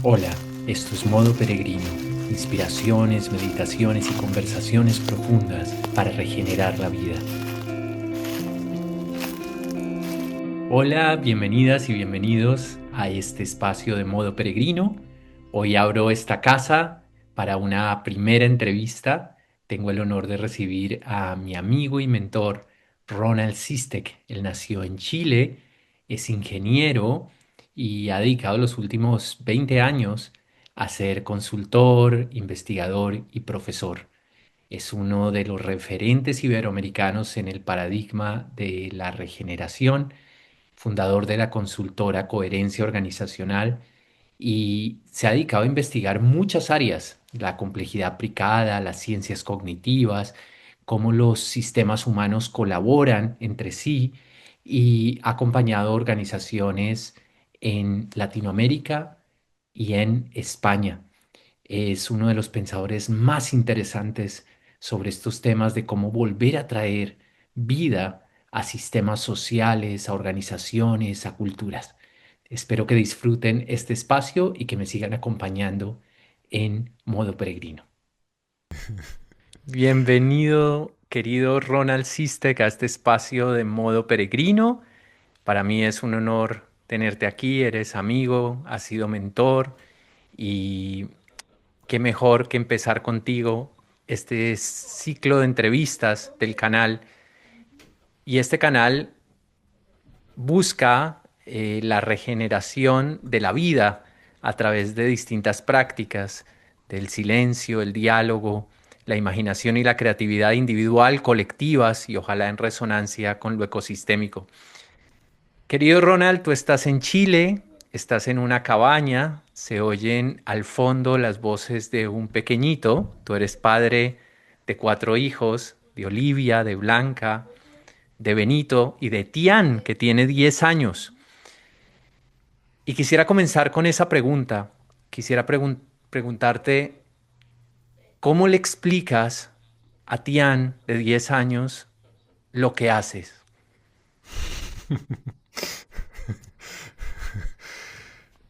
Hola, esto es Modo Peregrino, inspiraciones, meditaciones y conversaciones profundas para regenerar la vida. Hola, bienvenidas y bienvenidos a este espacio de Modo Peregrino. Hoy abro esta casa para una primera entrevista. Tengo el honor de recibir a mi amigo y mentor Ronald Sistek. Él nació en Chile, es ingeniero y ha dedicado los últimos 20 años a ser consultor, investigador y profesor. Es uno de los referentes iberoamericanos en el paradigma de la regeneración, fundador de la consultora Coherencia Organizacional, y se ha dedicado a investigar muchas áreas: la complejidad aplicada, las ciencias cognitivas, cómo los sistemas humanos colaboran entre sí, y ha acompañado organizaciones en Latinoamérica y en España. Es uno de los pensadores más interesantes sobre estos temas de cómo volver a traer vida a sistemas sociales, a organizaciones, a culturas. Espero que disfruten este espacio y que me sigan acompañando en Modo Peregrino. Bienvenido, querido Ronald Sistek, a este espacio de Modo Peregrino. Para mí es un honor tenerte aquí. Eres amigo, has sido mentor, y qué mejor que empezar contigo este ciclo de entrevistas del canal. Y este canal busca la regeneración de la vida a través de distintas prácticas, del silencio, el diálogo, la imaginación y la creatividad individual, colectivas y ojalá en resonancia con lo ecosistémico. Querido Ronald, tú estás en Chile, estás en una cabaña, se oyen al fondo las voces de un pequeñito. Tú eres padre de 4 hijos, de Olivia, de Blanca, de Benito y de Tian, que tiene 10 años. Y quisiera comenzar con esa pregunta. Quisiera preguntarte, ¿cómo le explicas a Tian, de 10 años, lo que haces?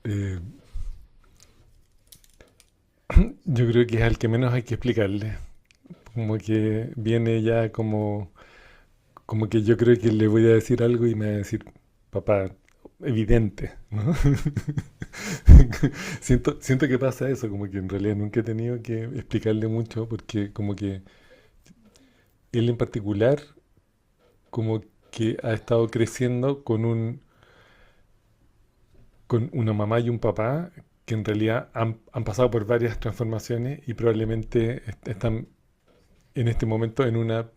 Eh, yo creo que es al que menos hay que explicarle. Como que viene ya como que yo creo que le voy a decir algo y me va a decir, papá, evidente, ¿no? Siento que pasa eso, como que en realidad nunca he tenido que explicarle mucho porque como que él en particular como que ha estado creciendo con una mamá y un papá que en realidad han pasado por varias transformaciones y probablemente están en este momento en una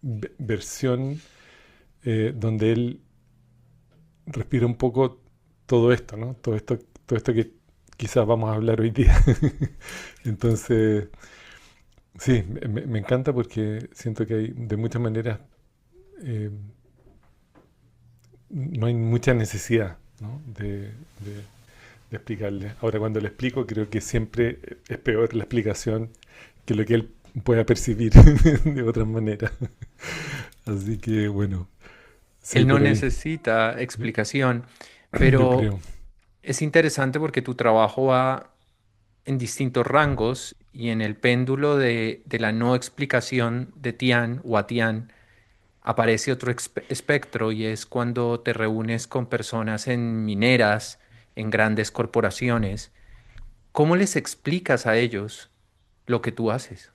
versión donde él respira un poco todo esto, ¿no? Todo esto que quizás vamos a hablar hoy día. Entonces, sí, me encanta porque siento que hay de muchas maneras eh, no hay mucha necesidad, ¿no? de explicarle. Ahora, cuando le explico, creo que siempre es peor la explicación que lo que él pueda percibir de otras maneras. Así que, bueno, sí, Él no por ahí, necesita explicación, yo pero creo. es interesante porque tu trabajo va en distintos rangos y en el péndulo de la no explicación de Tian o a Tian aparece otro espectro, y es cuando te reúnes con personas en mineras, en grandes corporaciones. ¿Cómo les explicas a ellos lo que tú haces?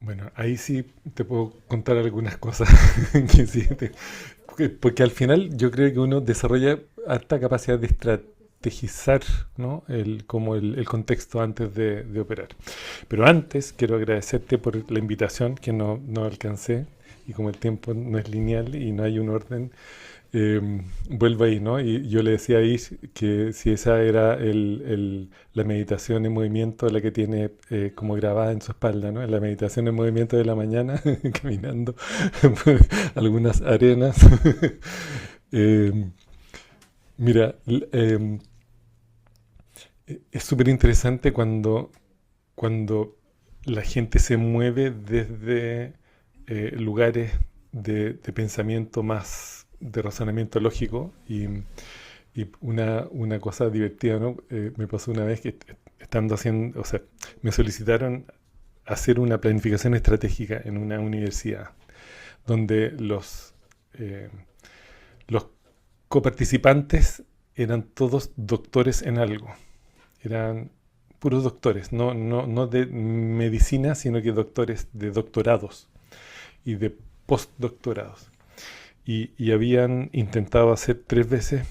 Bueno, ahí sí te puedo contar algunas cosas que sí, porque al final yo creo que uno desarrolla alta capacidad de estrategizar, ¿no? Como el contexto antes de operar. Pero antes quiero agradecerte por la invitación que no alcancé y como el tiempo no es lineal y no hay un orden, eh, vuelvo ahí, ¿no? Y yo le decía ahí que si esa era la meditación en movimiento, la que tiene como grabada en su espalda, ¿no? La meditación en movimiento de la mañana, caminando por algunas arenas. Eh, mira, es súper interesante cuando la gente se mueve desde lugares de pensamiento más de razonamiento lógico y Y una cosa divertida, ¿no? Me pasó una vez que estando haciendo, o sea, me solicitaron hacer una planificación estratégica en una universidad, donde eh, los coparticipantes eran todos doctores en algo. Eran puros doctores, no de medicina, sino que doctores de doctorados y de postdoctorados. Y habían intentado hacer 3 veces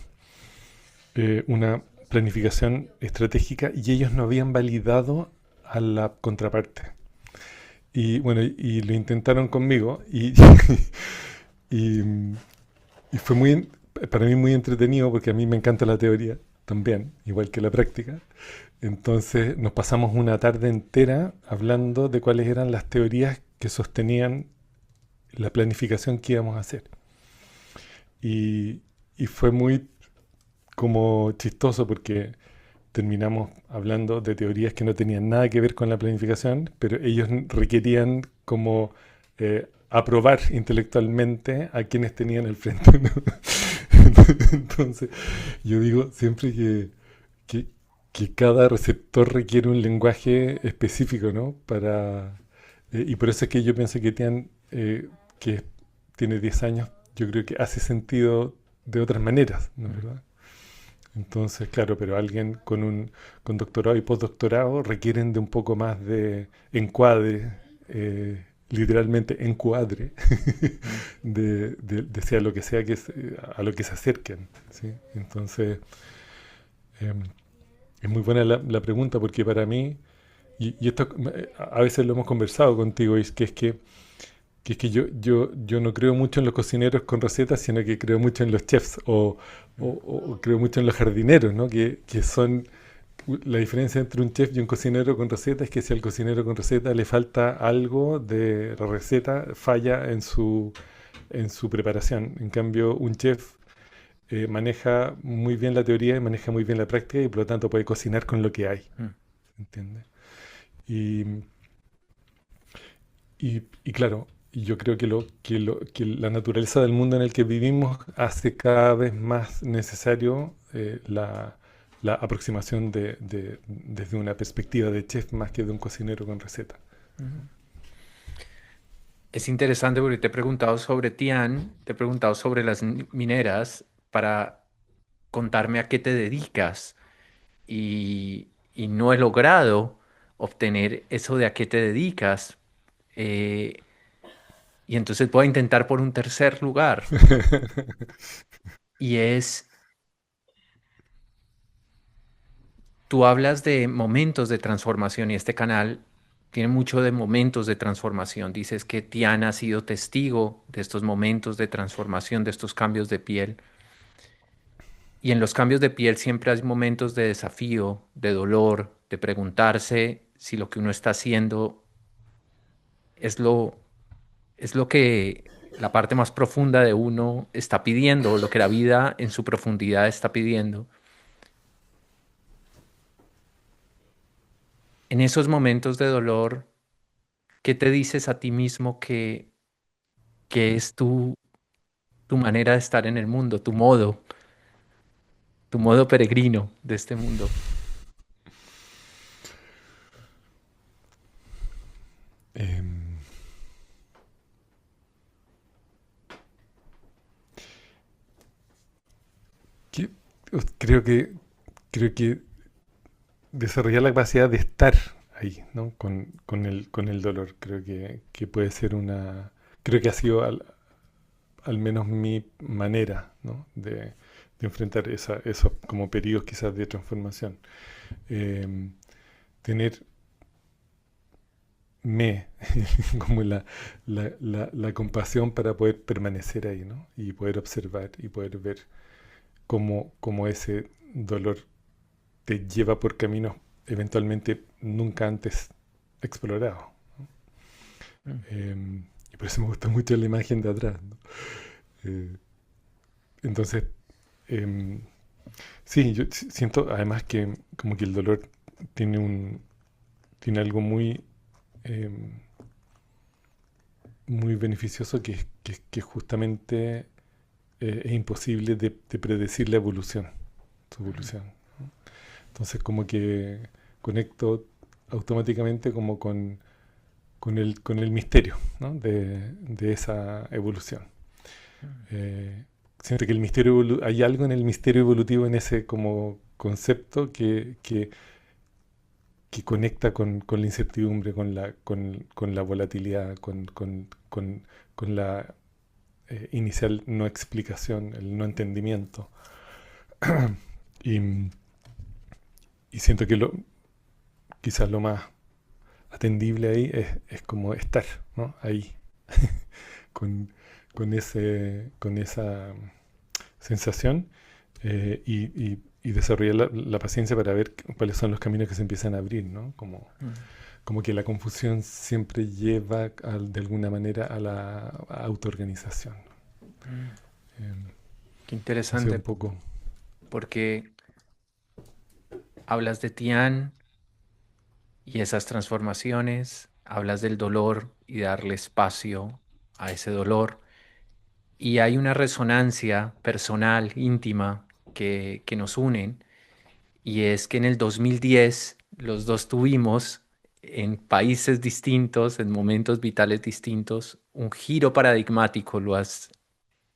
una planificación estratégica y ellos no habían validado a la contraparte. Y bueno, y lo intentaron conmigo y, y fue para mí muy entretenido porque a mí me encanta la teoría también, igual que la práctica. Entonces nos pasamos una tarde entera hablando de cuáles eran las teorías que sostenían la planificación que íbamos a hacer. Y, y fue muy como chistoso porque terminamos hablando de teorías que no tenían nada que ver con la planificación, pero ellos requerían como aprobar intelectualmente a quienes tenían al frente, ¿no? Entonces, yo digo siempre que, que cada receptor requiere un lenguaje específico, ¿no? Y por eso es que yo pienso que que tiene 10 años, yo creo que hace sentido de otras maneras, ¿no es verdad? Entonces, claro, pero alguien con doctorado y postdoctorado requieren de un poco más de encuadre, literalmente encuadre, Mm. de sea lo que sea a lo que se acerquen, ¿sí? Entonces, em, es muy buena la pregunta porque para mí, y esto a veces lo hemos conversado contigo, es que yo no creo mucho en los cocineros con recetas, sino que creo mucho en los chefs Mm. o creo mucho en los jardineros, ¿no? Que son la diferencia entre un chef y un cocinero con receta es que si al cocinero con receta le falta algo de la receta, falla en su preparación. En cambio, un chef maneja muy bien la teoría y maneja muy bien la práctica y por lo tanto puede cocinar con lo que hay, Mm. ¿entiendes? Y, y claro, yo creo que la naturaleza del mundo en el que vivimos hace cada vez más necesario la aproximación desde una perspectiva de chef más que de un cocinero con receta. Ujú. Es interesante porque te he preguntado sobre Tian, te he preguntado sobre las mineras para contarme a qué te dedicas y no he logrado obtener eso de a qué te dedicas. Eh, y entonces voy a intentar por un tercer lugar y es, tú hablas de momentos de transformación y este canal tiene mucho de momentos de transformación. Dices que Tiana ha sido testigo de estos momentos de transformación, de estos cambios de piel. Y en los cambios de piel siempre hay momentos de desafío, de dolor, de preguntarse si lo que uno está haciendo es es lo que la parte más profunda de uno está pidiendo, o lo que la vida en su profundidad está pidiendo. En esos momentos de dolor, ¿qué te dices a ti mismo que es tu manera de estar en el mundo, tu modo peregrino de este mundo? Em, que- creo que creo que desarrollar la capacidad de estar ahí, ¿no? Con el dolor, que puede ser creo que ha sido al menos mi manera, ¿no? De enfrentar esos como periodos quizás de transformación. Em, tener me, como la compasión para poder permanecer ahí, ¿no? Y poder observar y poder ver cómo ese dolor te lleva por caminos eventualmente nunca antes explorados. Mm. Y por eso me gusta mucho la imagen de atrás, ¿no? Eh, entonces, em, sí, yo siento además que como que el dolor tiene tiene algo em, muy beneficioso que justamente es imposible de predecir la evolución. su evolución. Entonces como que conecto automáticamente como con el misterio, ¿no? De esa evolución. Eh, Siento que hay algo en el misterio evolutivo, en ese como concepto que conecta con la incertidumbre, con la volatilidad, con la inicial no explicación, el no entendimiento. Y, y siento que quizás lo más atendible ahí es como estar, ¿no? Ahí, con, con esa sensación, y desarrollar la paciencia para ver cuáles son los caminos que se empiezan a abrir, ¿no? Mm. Como que la confusión siempre lleva de alguna manera a la autoorganización. Mm. Eh, Qué ha sido un interesante, poco... porque hablas de Tian y esas transformaciones, hablas del dolor y darle espacio a ese dolor, y hay una resonancia personal, íntima, que nos unen, y es que en el 2010 los dos tuvimos, en países distintos, en momentos vitales distintos, un giro paradigmático, lo has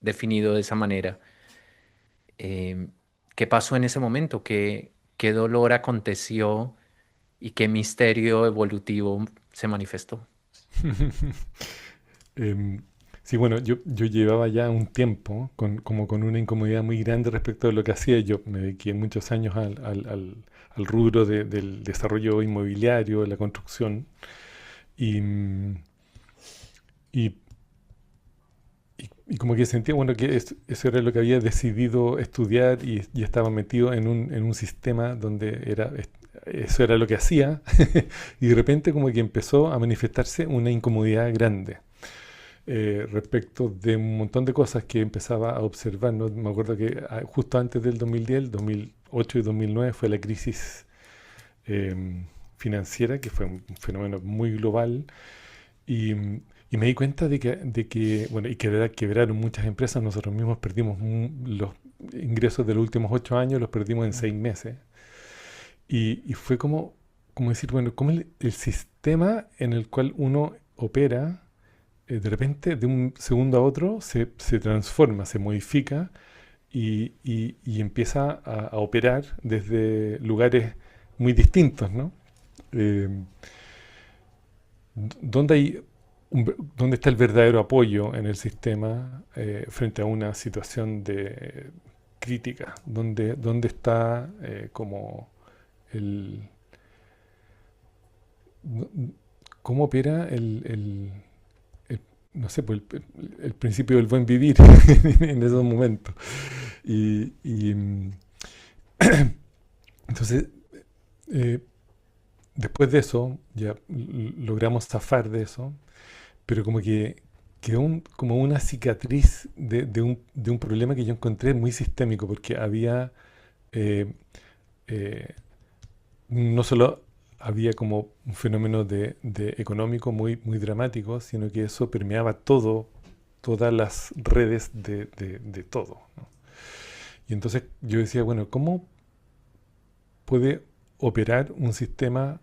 definido de esa manera. Em, ¿Qué pasó en ese momento? ¿Qué dolor aconteció y qué misterio evolutivo se manifestó? Em, sí, bueno, yo llevaba ya un tiempo como con una incomodidad muy grande respecto de lo que hacía. Yo me dediqué muchos años al rubro del desarrollo inmobiliario, de la construcción, y, y, y como que sentía, bueno, que eso era lo que había decidido estudiar, y estaba metido en un sistema donde eso era lo que hacía, y de repente como que empezó a manifestarse una incomodidad grande respecto de un montón de cosas que empezaba a observar, ¿no? Me acuerdo que justo antes del 2010, 2008 y 2009 fue la crisis financiera, que fue un fenómeno muy global, y, y me di cuenta bueno, y quebraron muchas empresas. Nosotros mismos perdimos los ingresos de los últimos 8 años, los perdimos en Mm. 6 meses. Y fue como decir, bueno, cómo el sistema en el cual uno opera, de repente, de un segundo a otro, se transforma, se modifica, y empieza a operar desde lugares muy distintos, ¿no? Eh, ¿Dónde dónde está el verdadero apoyo en el sistema frente a una situación de crítica? ¿Dónde está como el... no- ¿Cómo opera el- no sé, pues el principio del buen vivir en esos momentos? Y, y, mm, entonces, eh, después de eso, ya logramos zafar de eso, pero como que quedó como una cicatriz de un problema que yo encontré muy sistémico, porque había, eh, eh, no solo había como un fenómeno de económico muy dramático, sino que eso permeaba todas las redes de todo, ¿no? Y entonces yo decía, bueno, ¿cómo puede operar un sistema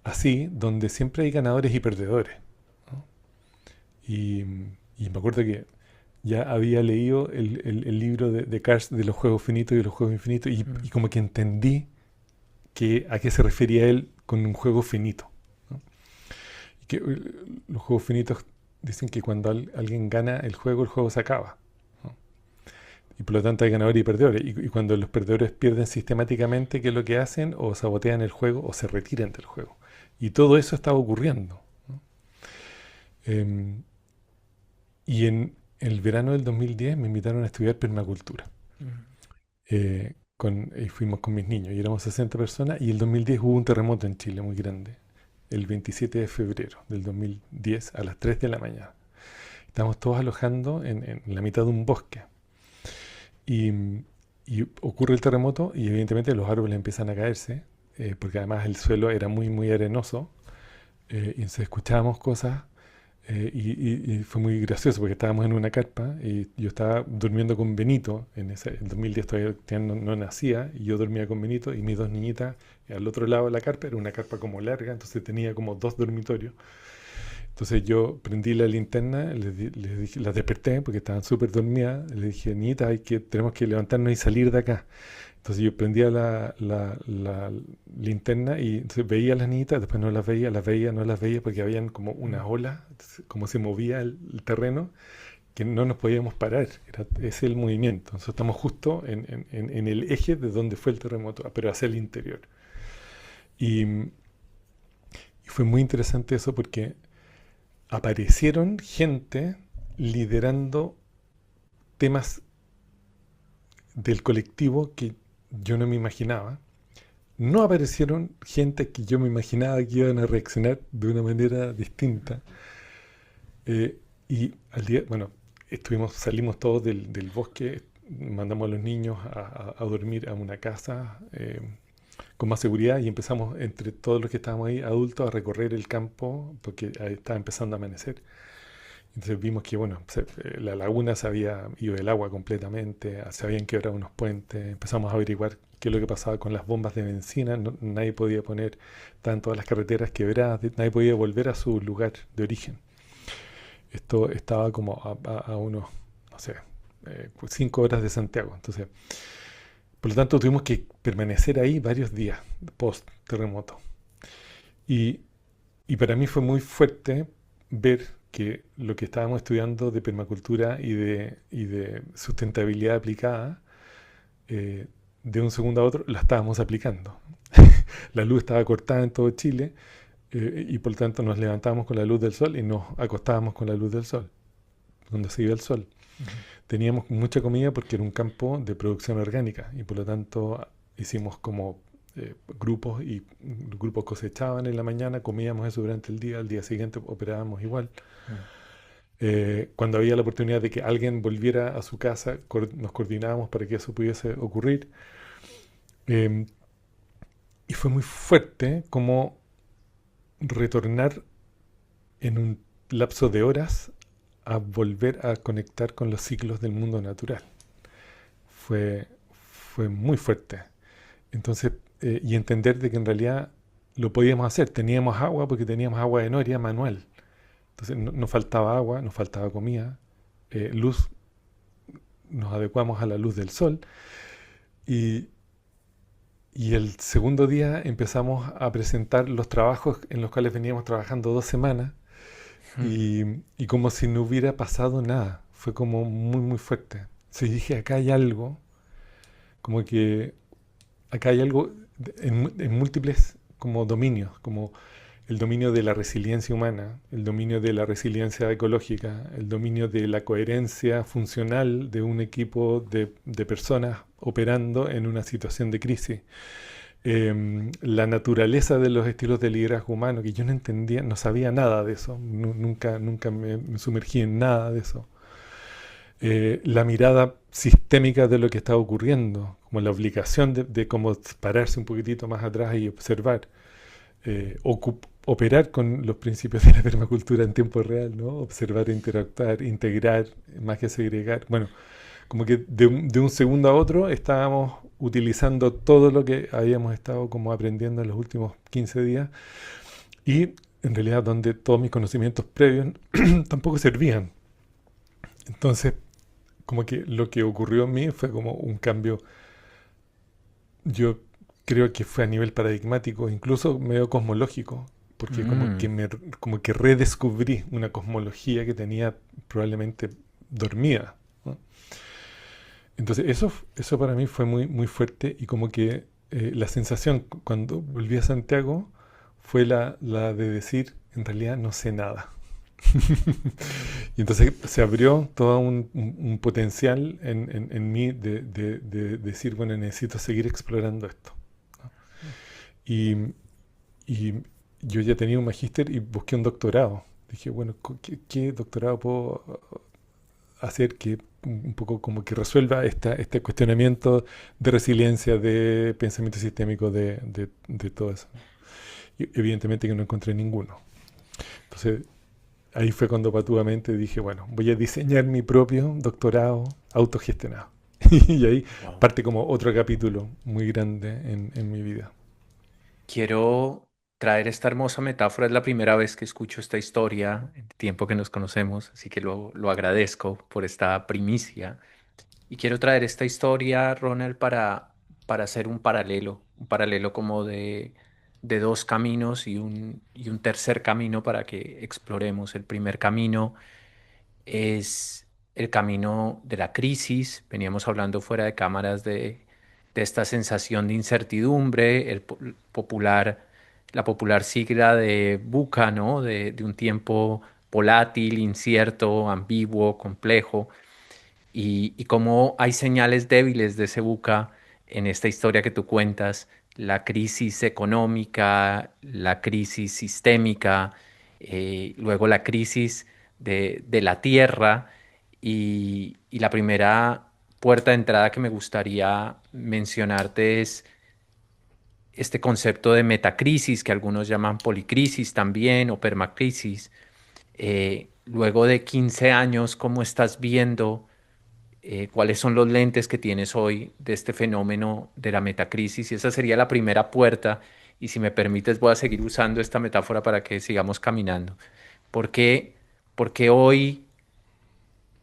así, donde siempre hay ganadores y perdedores, ¿no? Y, y me acuerdo que ya había leído el libro de Cars, de los juegos finitos y de los juegos infinitos, y Mm. como que entendí a qué se refería él con un juego finito, ¿no? Y que los juegos finitos dicen que cuando alguien gana el juego se acaba, ¿no? Y por lo tanto hay ganadores y perdedores. Y cuando los perdedores pierden sistemáticamente, ¿qué es lo que hacen? O sabotean el juego o se retiran del juego. Y todo eso estaba ocurriendo, ¿no? Em, y en el verano del 2010 me invitaron a estudiar permacultura. Mm. Y fuimos con mis niños, y éramos 60 personas, y el 2010 hubo un terremoto en Chile muy grande, el 27 de febrero del 2010 a las 3 de la mañana. Estábamos todos alojando en la mitad de un bosque, y, y ocurre el terremoto, y evidentemente los árboles empiezan a caerse, porque además el suelo era muy arenoso, y se escuchábamos cosas, Y fue muy gracioso porque estábamos en una carpa y yo estaba durmiendo con Benito. En 2010 todavía no nacía y yo dormía con Benito y mis dos niñitas al otro lado de la carpa. Era una carpa como larga, entonces tenía como dos dormitorios. Entonces yo prendí la linterna, les dije, las desperté porque estaban súper dormidas. Les dije, niñita, tenemos que levantarnos y salir de acá. Entonces yo prendía la linterna y entonces veía a las niñitas, después no las veía, no las veía porque habían como unas olas, como se movía el terreno, que no nos podíamos parar. Ese es el movimiento. Nosotros estamos justo en el eje de donde fue el terremoto, pero hacia el interior. Y, y fue muy interesante eso porque aparecieron gente liderando temas del colectivo que yo no me imaginaba. No aparecieron gente que yo me imaginaba que iban a reaccionar de una manera distinta. Y al día, bueno, salimos todos del bosque, mandamos a los niños a dormir a una casa con más seguridad y empezamos entre todos los que estábamos ahí, adultos, a recorrer el campo porque ahí estaba empezando a amanecer. Entonces vimos que, bueno, la laguna se había ido del agua completamente, se habían quebrado unos puentes, empezamos a averiguar qué es lo que pasaba con las bombas de benzina, nadie podía poner, estaban todas las carreteras quebradas, nadie podía volver a su lugar de origen. Esto estaba como a unos, no sé, 5 horas de Santiago. Entonces, por lo tanto, tuvimos que permanecer ahí varios días post terremoto. Y, y para mí fue muy fuerte ver que lo que estábamos estudiando de permacultura y de sustentabilidad aplicada, de un segundo a otro, la estábamos aplicando. La luz estaba cortada en todo Chile y por lo tanto nos levantábamos con la luz del sol y nos acostábamos con la luz del sol, cuando se iba el sol. Ujú. Teníamos mucha comida porque era un campo de producción orgánica y por lo tanto hicimos como grupos y grupos cosechaban en la mañana, comíamos eso durante el día, al día siguiente operábamos igual. Mm. Cuando había la oportunidad de que alguien volviera a su casa, nos coordinábamos para que eso pudiese ocurrir. Eh, y fue muy fuerte como retornar en un lapso de horas a volver a conectar con los ciclos del mundo natural. Fue, fue muy fuerte. Entonces, y entender de que en realidad lo podíamos hacer. Teníamos agua porque teníamos agua de noria manual. Entonces nos faltaba agua, nos faltaba comida, luz, nos adecuamos a la luz del sol. Y, y el segundo día empezamos a presentar los trabajos en los cuales veníamos trabajando 2 semanas Mm. y como si no hubiera pasado nada. Fue como muy, muy fuerte. Entonces dije, acá hay algo, como que acá hay algo en múltiples como dominios, como el dominio de la resiliencia humana, el dominio de la resiliencia ecológica, el dominio de la coherencia funcional de un equipo de personas operando en una situación de crisis. La naturaleza de los estilos de liderazgo humano, que yo no entendía, no sabía nada de eso, nunca me sumergí en nada de eso. La mirada sistémica de lo que está ocurriendo, como la obligación de cómo pararse un poquitito más atrás y observar, operar con los principios de la permacultura en tiempo real, ¿no? Observar, interactuar, integrar, más que segregar. Bueno, como que de un segundo a otro estábamos utilizando todo lo que habíamos estado como aprendiendo en los últimos 15 días y en realidad donde todos mis conocimientos previos tampoco servían. Entonces, como que lo que ocurrió en mí fue como un cambio, yo creo que fue a nivel paradigmático, incluso medio cosmológico, porque Mm. como que redescubrí una cosmología que tenía probablemente dormida, ¿no? Entonces eso para mí fue muy, muy fuerte y como que la sensación cuando volví a Santiago fue la de decir, en realidad no sé nada. Y entonces se abrió todo un potencial en mí de decir, bueno, necesito seguir explorando esto, ¿no? Y, y yo ya tenía un magíster y busqué un doctorado. Dije, bueno, ¿qué doctorado puedo hacer que un poco como que resuelva este cuestionamiento de resiliencia, de pensamiento sistémico, de todo eso? Y evidentemente que no encontré ninguno. Entonces, ahí fue cuando patuamente dije, bueno, voy a diseñar mi propio doctorado autogestionado. Y ahí Wow. parte como otro capítulo muy grande en mi vida. Quiero traer esta hermosa metáfora. Es la primera vez que escucho esta historia en el tiempo que nos conocemos, así que lo agradezco por esta primicia. Y quiero traer esta historia, Ronald, para hacer un paralelo como de dos caminos y un tercer camino para que exploremos. El primer camino es el camino de la crisis. Veníamos hablando fuera de cámaras de esta sensación de incertidumbre, popular, la popular sigla de VUCA, ¿no? De un tiempo volátil, incierto, ambiguo, complejo y cómo hay señales débiles de ese buca en esta historia que tú cuentas, la crisis económica, la crisis sistémica, luego la crisis de la tierra y la primera puerta de entrada que me gustaría mencionarte es este concepto de metacrisis que algunos llaman policrisis también o permacrisis. Luego de 15 años, ¿cómo estás viendo? ¿Cuáles son los lentes que tienes hoy de este fenómeno de la metacrisis? Y esa sería la primera puerta. Y si me permites, voy a seguir usando esta metáfora para que sigamos caminando. ¿Por qué, porque hoy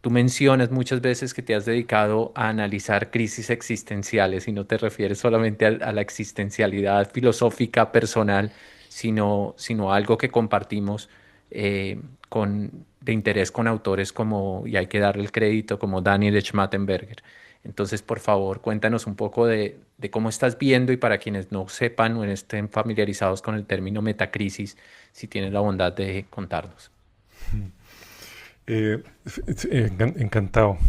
tú mencionas muchas veces que te has dedicado a analizar crisis existenciales y no te refieres solamente a la existencialidad filosófica personal, sino a algo que compartimos de interés con autores como, y hay que darle el crédito, como Daniel Schmattenberger? Entonces, por favor, cuéntanos un poco de cómo estás viendo y para quienes no sepan o no estén familiarizados con el término metacrisis, si tienes la bondad de contarnos. Encantado.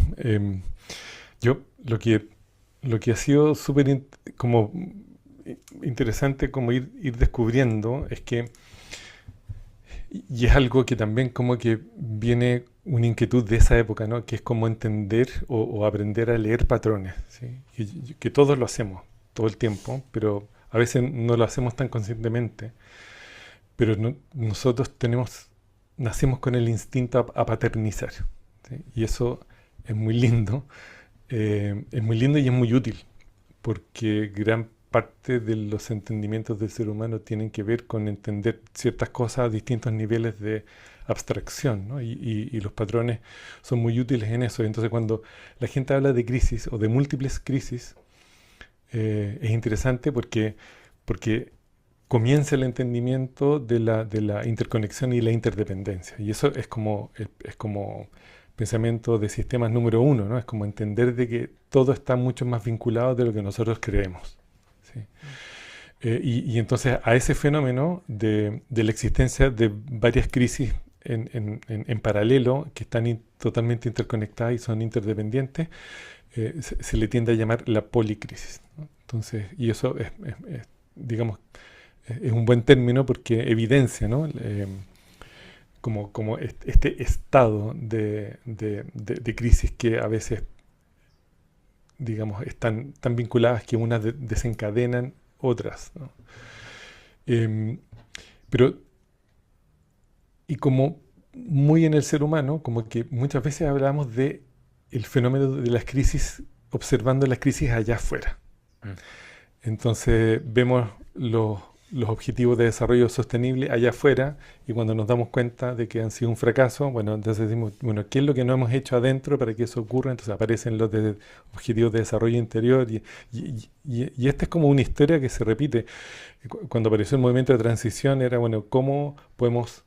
Yo lo que ha sido súper como interesante como ir descubriendo es que, y es algo que también como que viene una inquietud de esa época, ¿no? Que es como entender o aprender a leer patrones, ¿sí? Que todos lo hacemos todo el tiempo, pero a veces no lo hacemos tan conscientemente. Pero nosotros nacemos con el instinto a paternizar, ¿sí? Y eso es muy lindo, es muy lindo y es muy útil, porque gran parte de los entendimientos del ser humano tienen que ver con entender ciertas cosas a distintos niveles de abstracción, ¿no? Y los patrones son muy útiles en eso. Entonces, cuando la gente habla de crisis o de múltiples crisis, es interesante porque comienza el entendimiento de la interconexión y la interdependencia. Y eso es como pensamiento de sistemas número uno, ¿no? Es como entender de que todo está mucho más vinculado de lo que nosotros creemos, ¿sí? Y entonces a ese fenómeno de la existencia de varias crisis en paralelo, que están totalmente interconectadas y son interdependientes, se le tiende a llamar la policrisis, ¿no? Entonces, y eso digamos, es un buen término porque evidencia, ¿no? Como este estado de crisis que a veces, digamos, están tan vinculadas que unas desencadenan otras, ¿no? Em, pero, y como muy en el ser humano, como que muchas veces hablamos de el fenómeno de las crisis, observando las crisis allá afuera. Mm. Entonces vemos los objetivos de desarrollo sostenible allá afuera y cuando nos damos cuenta de que han sido un fracaso, bueno, entonces decimos, bueno, ¿qué es lo que no hemos hecho adentro para que eso ocurra? Entonces aparecen los objetivos de desarrollo interior y esta es como una historia que se repite. Cuando apareció el movimiento de transición era, bueno, ¿cómo podemos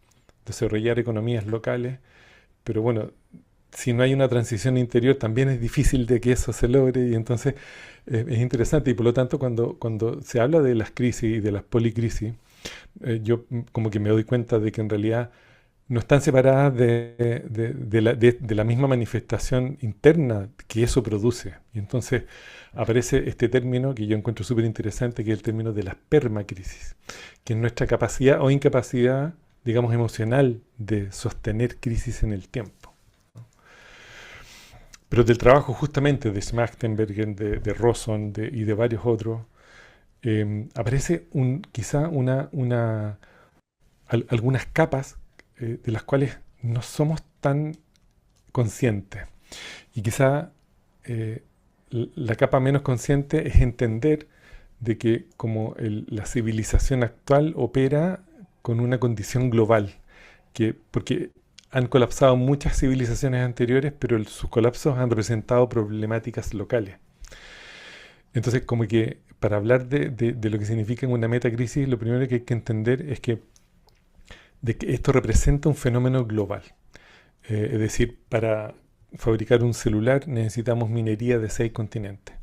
desarrollar economías locales? Pero bueno, si no hay una transición interior, también es difícil de que eso se logre y entonces es interesante y por lo tanto cuando se habla de las crisis y de las policrisis, yo como que me doy cuenta de que en realidad no están separadas de la misma manifestación interna que eso produce. Y entonces aparece este término que yo encuentro súper interesante, que es el término de las permacrisis, que es nuestra capacidad o incapacidad, digamos, emocional de sostener crisis en el tiempo. Pero del trabajo justamente de Schmachtenberger, de Roson y de varios otros, aparece quizá algunas capas de las cuales no somos tan conscientes. Y quizá eh, la capa menos consciente es entender de que como la civilización actual opera con una condición global, porque han colapsado muchas civilizaciones anteriores, pero sus colapsos han representado problemáticas locales. Entonces, como que para hablar de lo que significa una metacrisis, lo primero que hay que entender es de que esto representa un fenómeno global. Es decir, para fabricar un celular necesitamos minería de 6 continentes.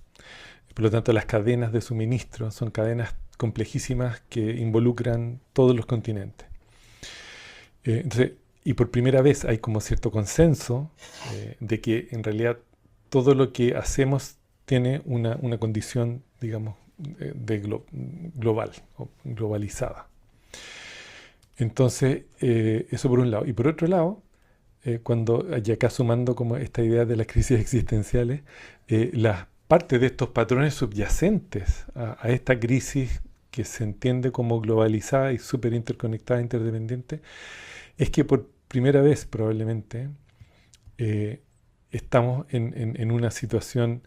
Por lo tanto, las cadenas de suministro son cadenas complejísimas que involucran todos los continentes. Entonces, y por primera vez hay como cierto consenso de que en realidad todo lo que hacemos tiene una condición, digamos, global o globalizada. Entonces, eso por un lado. Y por otro lado, cuando, y acá sumando como esta idea de las crisis existenciales, las partes de estos patrones subyacentes a esta crisis que se entiende como globalizada y súper interconectada, interdependiente, es que por primera vez probablemente eh, estamos en una situación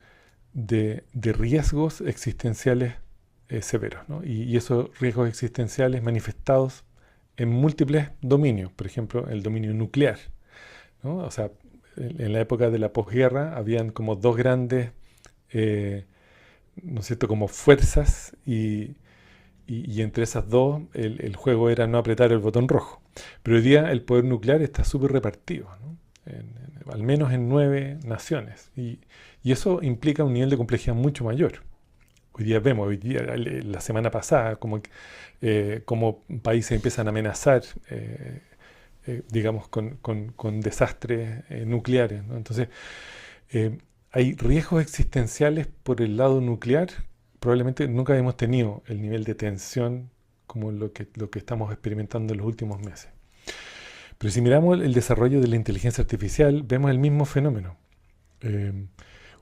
de riesgos existenciales severos, ¿no? Y esos riesgos existenciales manifestados en múltiples dominios, por ejemplo, el dominio nuclear, ¿no? O sea, en la época de la posguerra habían como dos grandes, eh, ¿no es cierto?, como fuerzas y entre esas dos el juego era no apretar el botón rojo. Pero hoy día el poder nuclear está súper repartido, ¿no? Al menos en 9 naciones. Y eso implica un nivel de complejidad mucho mayor. Hoy día vemos, hoy día, la semana pasada, como países empiezan a amenazar, digamos, con desastres nucleares, ¿no? Entonces, eh, hay riesgos existenciales por el lado nuclear. Probablemente nunca hemos tenido el nivel de tensión como lo que estamos experimentando en los últimos meses. Pero si miramos el desarrollo de la inteligencia artificial, vemos el mismo fenómeno. Eh,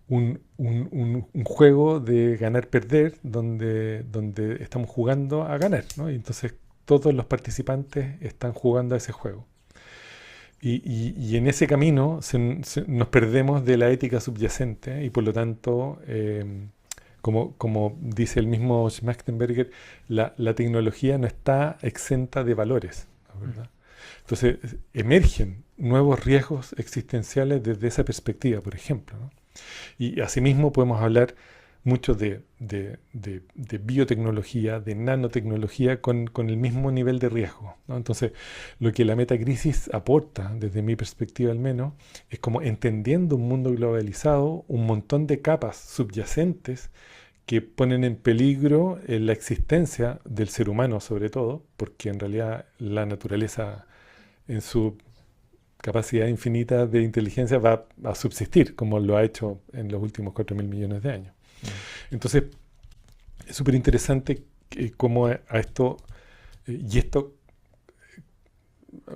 un juego de ganar-perder donde estamos jugando a ganar, ¿no? Y entonces todos los participantes están jugando a ese juego. Y en ese camino nos perdemos de la ética subyacente y por lo tanto, como dice el mismo Schmachtenberger, la tecnología no está exenta de valores, ¿no? ¿Verdad? Entonces emergen nuevos riesgos existenciales desde esa perspectiva, por ejemplo, ¿no? Y asimismo podemos hablar mucho de biotecnología, de nanotecnología con el mismo nivel de riesgo, ¿no? Entonces, lo que la metacrisis aporta, desde mi perspectiva al menos, es como entendiendo un mundo globalizado, un montón de capas subyacentes que ponen en peligro la existencia del ser humano sobre todo, porque en realidad la naturaleza en su capacidad infinita de inteligencia va a subsistir, como lo ha hecho en los últimos 4.000 millones de años. Mm. Entonces, es súper interesante cómo a esto, y esto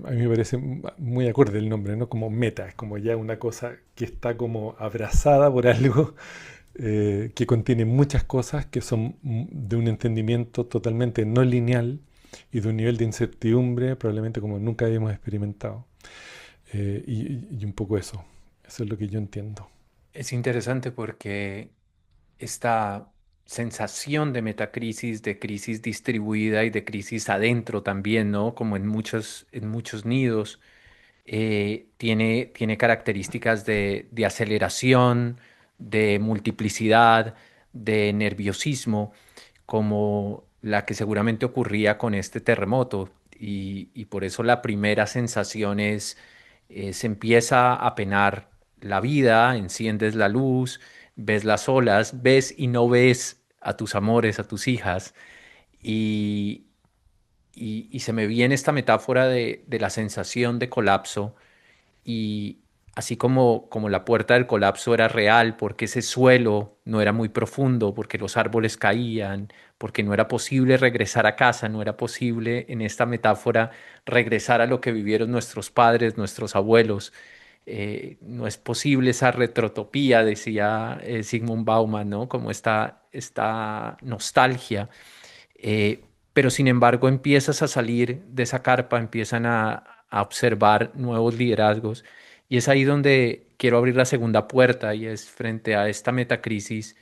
a mí me parece muy acorde el nombre, ¿no? Como meta, es como ya una cosa que está como abrazada por algo que contiene muchas cosas que son de un entendimiento totalmente no lineal y de un nivel de incertidumbre probablemente como nunca habíamos experimentado. Y un poco eso es lo que yo entiendo. Es interesante porque esta sensación de metacrisis, de crisis distribuida y de crisis adentro también, ¿no? Como en muchos nidos, tiene características de aceleración, de multiplicidad, de nerviosismo, como la que seguramente ocurría con este terremoto. Y por eso la primera sensación es, se empieza a penar la vida, enciendes la luz, ves las olas, ves y no ves a tus amores, a tus hijas. Y, y se me viene esta metáfora de la sensación de colapso y así como la puerta del colapso era real, porque ese suelo no era muy profundo, porque los árboles caían, porque no era posible regresar a casa, no era posible en esta metáfora regresar a lo que vivieron nuestros padres, nuestros abuelos. No es posible esa retrotopía, decía Zygmunt Bauman, ¿no? Como esta nostalgia. Pero sin embargo empiezas a salir de esa carpa, empiezan a observar nuevos liderazgos. Y es ahí donde quiero abrir la segunda puerta y es frente a esta metacrisis,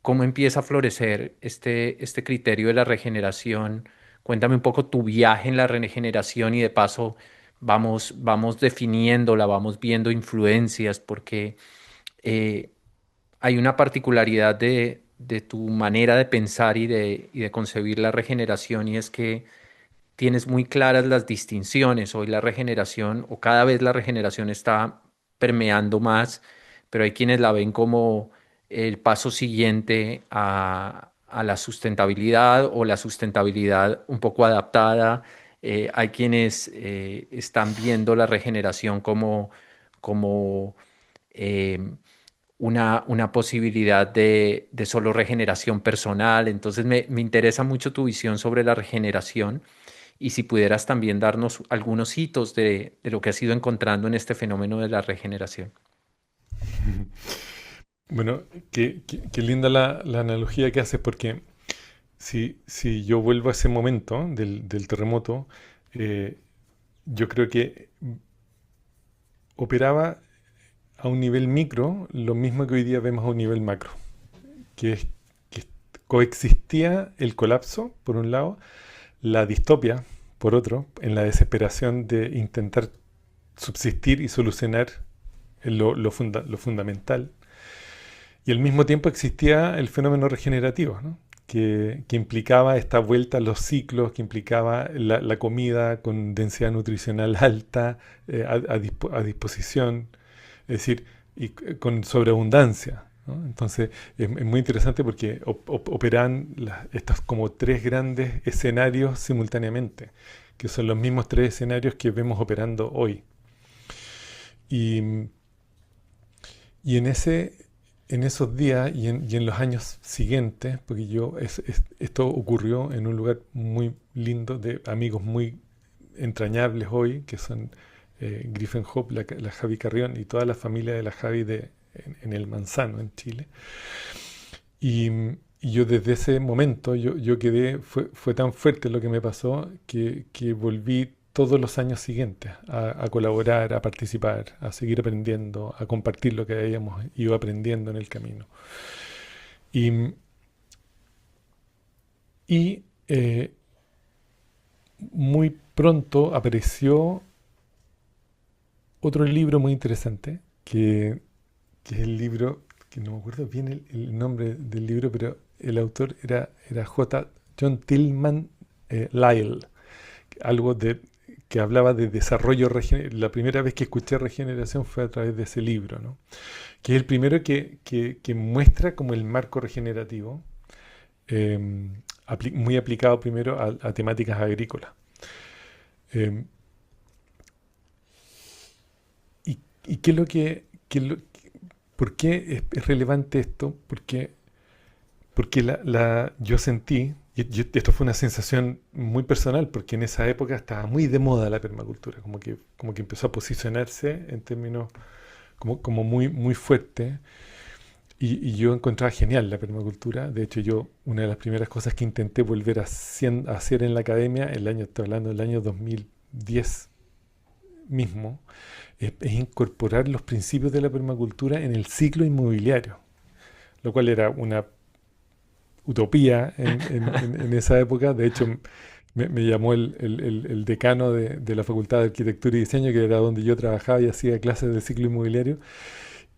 cómo empieza a florecer este criterio de la regeneración. Cuéntame un poco tu viaje en la regeneración y de paso vamos definiéndola, vamos viendo influencias, porque eh, hay una particularidad de tu manera de pensar y de concebir la regeneración, y es que tienes muy claras las distinciones. Hoy la regeneración, o cada vez la regeneración está permeando más, pero hay quienes la ven como el paso siguiente a la sustentabilidad, o la sustentabilidad un poco adaptada. Hay quienes están viendo la regeneración como eh, una posibilidad de solo regeneración personal. Entonces me interesa mucho tu visión sobre la regeneración, y si pudieras también darnos algunos hitos de lo que has ido encontrando en este fenómeno de la regeneración. Bueno, qué linda la analogía que haces, porque si yo vuelvo a ese momento del terremoto, eh, yo creo que operaba a un nivel micro lo mismo que hoy día vemos a un nivel macro, que es que coexistía el colapso, por un lado, la distopia, por otro, en la desesperación de intentar subsistir y solucionar lo fundamental. Y al mismo tiempo existía el fenómeno regenerativo, ¿no? Que implicaba esta vuelta a los ciclos, que implicaba la comida con densidad nutricional alta, a disposición, es decir, con sobreabundancia, ¿no? Entonces es muy interesante porque operan estos como tres grandes escenarios simultáneamente, que son los mismos tres escenarios que vemos operando hoy. Y, y en esos días y en los años siguientes, porque esto ocurrió en un lugar muy lindo, de amigos muy entrañables hoy, que son Griffin Hope, la Javi Carrión y toda la familia de la Javi en el Manzano, en Chile. Y, y yo desde ese momento, yo quedé, fue tan fuerte lo que me pasó que volví todos los años siguientes a colaborar, a participar, a seguir aprendiendo, a compartir lo que habíamos ido aprendiendo en el camino. Y, y muy pronto apareció otro libro muy interesante, que es el libro, que no me acuerdo bien el nombre del libro, pero el autor era John Tillman Lyle, algo que hablaba de desarrollo regional. La primera vez que escuché regeneración fue a través de ese libro, ¿no? Que es el primero que muestra como el marco regenerativo, eh, muy aplicado primero a temáticas agrícolas. Eh, ¿Y qué es lo por qué es relevante esto? Porque yo sentí, esto fue una sensación muy personal, porque en esa época estaba muy de moda la permacultura, como que empezó a posicionarse en términos como muy, muy fuerte, y yo encontraba genial la permacultura. De hecho, una de las primeras cosas que intenté volver a hacer en la academia, estoy hablando del año 2010 mismo, es incorporar los principios de la permacultura en el ciclo inmobiliario, lo cual era una utopía en esa época. De hecho, me llamó el decano de la Facultad de Arquitectura y Diseño, que era donde yo trabajaba y hacía clases de ciclo inmobiliario,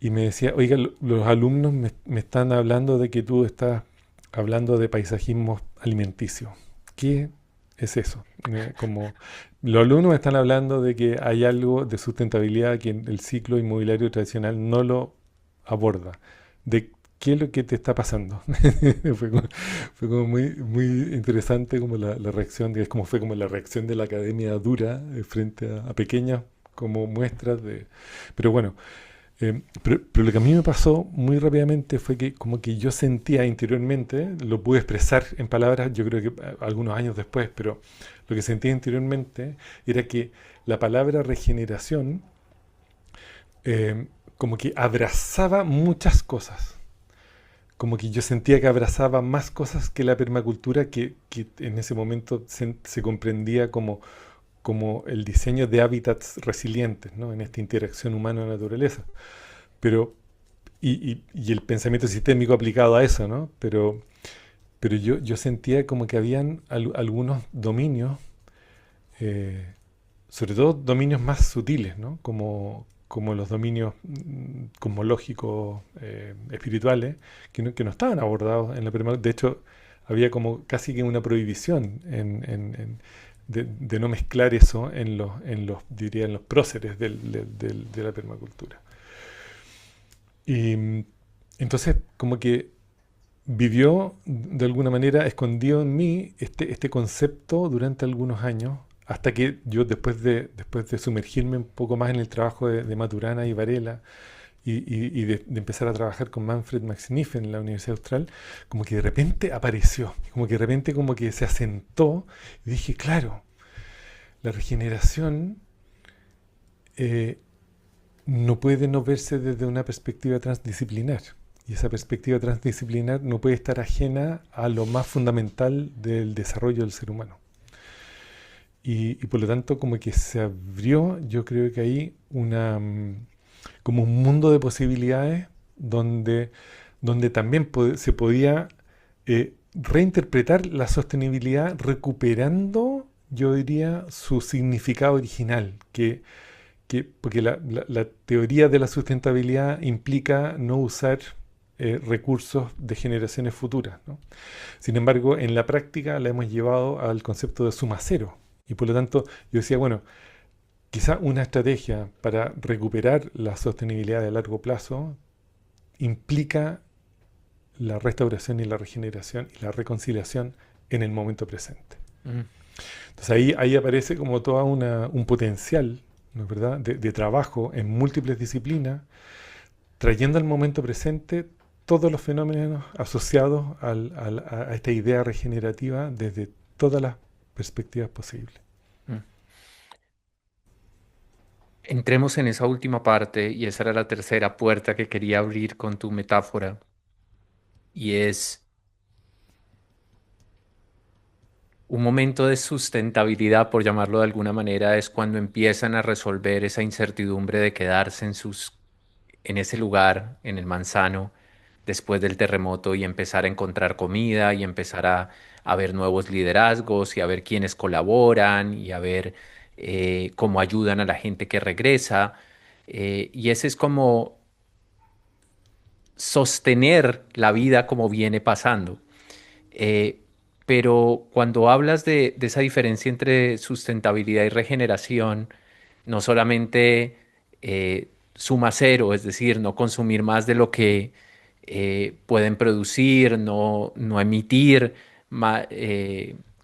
y me decía: oiga, los alumnos me están hablando de que tú estás hablando de paisajismo alimenticio. ¿Qué es eso? Como los alumnos me están hablando de que hay algo de sustentabilidad que el ciclo inmobiliario tradicional no lo aborda. ¿De qué es lo que te está pasando? Fue como muy, muy interesante como la reacción, fue como la reacción de la academia dura frente a pequeñas como muestras de... Pero bueno, pero lo que a mí me pasó muy rápidamente fue que como que yo sentía interiormente, lo pude expresar en palabras, yo creo que algunos años después, pero lo que sentía interiormente era que la palabra regeneración como que abrazaba muchas cosas. Como que yo sentía que abrazaba más cosas que la permacultura, que en ese momento se comprendía como el diseño de hábitats resilientes, ¿no? En esta interacción humano-naturaleza. Pero, y el pensamiento sistémico aplicado a eso, ¿no? Pero yo sentía como que habían algunos dominios, eh, sobre todo dominios más sutiles, ¿no? Como los dominios cosmológicos, espirituales, que no estaban abordados en la permacultura. De hecho, había como casi que una prohibición de no mezclar eso diría, en los próceres de la permacultura. Y entonces, como que vivió de alguna manera escondido en mí este concepto durante algunos años, hasta que yo después de sumergirme un poco más en el trabajo de Maturana y Varela, y de empezar a trabajar con Manfred Max Niff en la Universidad Austral, como que de repente apareció, como que de repente como que se asentó, y dije, claro, la regeneración eh, no puede no verse desde una perspectiva transdisciplinar. Y esa perspectiva transdisciplinar no puede estar ajena a lo más fundamental del desarrollo del ser humano. Y por lo tanto, como que se abrió, yo creo que ahí como un mundo de posibilidades donde también se podía reinterpretar la sostenibilidad recuperando, yo diría, su significado original, porque la teoría de la sustentabilidad implica no usar recursos de generaciones futuras, ¿no? Sin embargo, en la práctica la hemos llevado al concepto de suma cero. Y por lo tanto, yo decía, bueno, quizá una estrategia para recuperar la sostenibilidad de largo plazo implica la restauración y la regeneración y la reconciliación en el momento presente. Mm. Entonces ahí aparece como todo un potencial, ¿no es verdad?, de trabajo en múltiples disciplinas, trayendo al momento presente todos los fenómenos asociados a esta idea regenerativa desde todas las perspectivas posibles. Mm. Entremos en esa última parte y esa era la tercera puerta que quería abrir con tu metáfora y es un momento de sustentabilidad, por llamarlo de alguna manera, es cuando empiezan a resolver esa incertidumbre de quedarse en ese lugar, en el Manzano, después del terremoto y empezar a encontrar comida y empezar a ver nuevos liderazgos y a ver quiénes colaboran y a ver cómo ayudan a la gente que regresa. Y ese es como sostener la vida como viene pasando. Eh, pero cuando hablas de esa diferencia entre sustentabilidad y regeneración, no solamente suma cero, es decir, no consumir más de lo que pueden producir, no emitir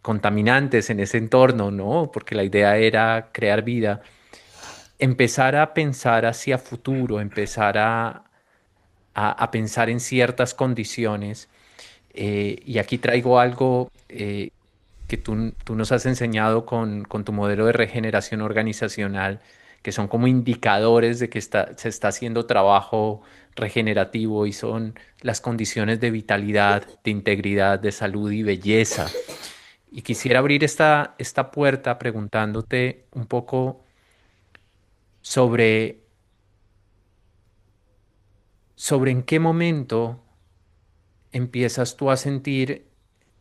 contaminantes en ese entorno, ¿no? Porque la idea era crear vida. Empezar a pensar hacia futuro, empezar a pensar en ciertas condiciones. Y aquí traigo algo que tú nos has enseñado con tu modelo de regeneración organizacional, que son como indicadores de que se está haciendo trabajo regenerativo y son las condiciones de vitalidad, de integridad, de salud y belleza. Y quisiera abrir esta puerta preguntándote un poco sobre, sobre en qué momento empiezas tú a sentir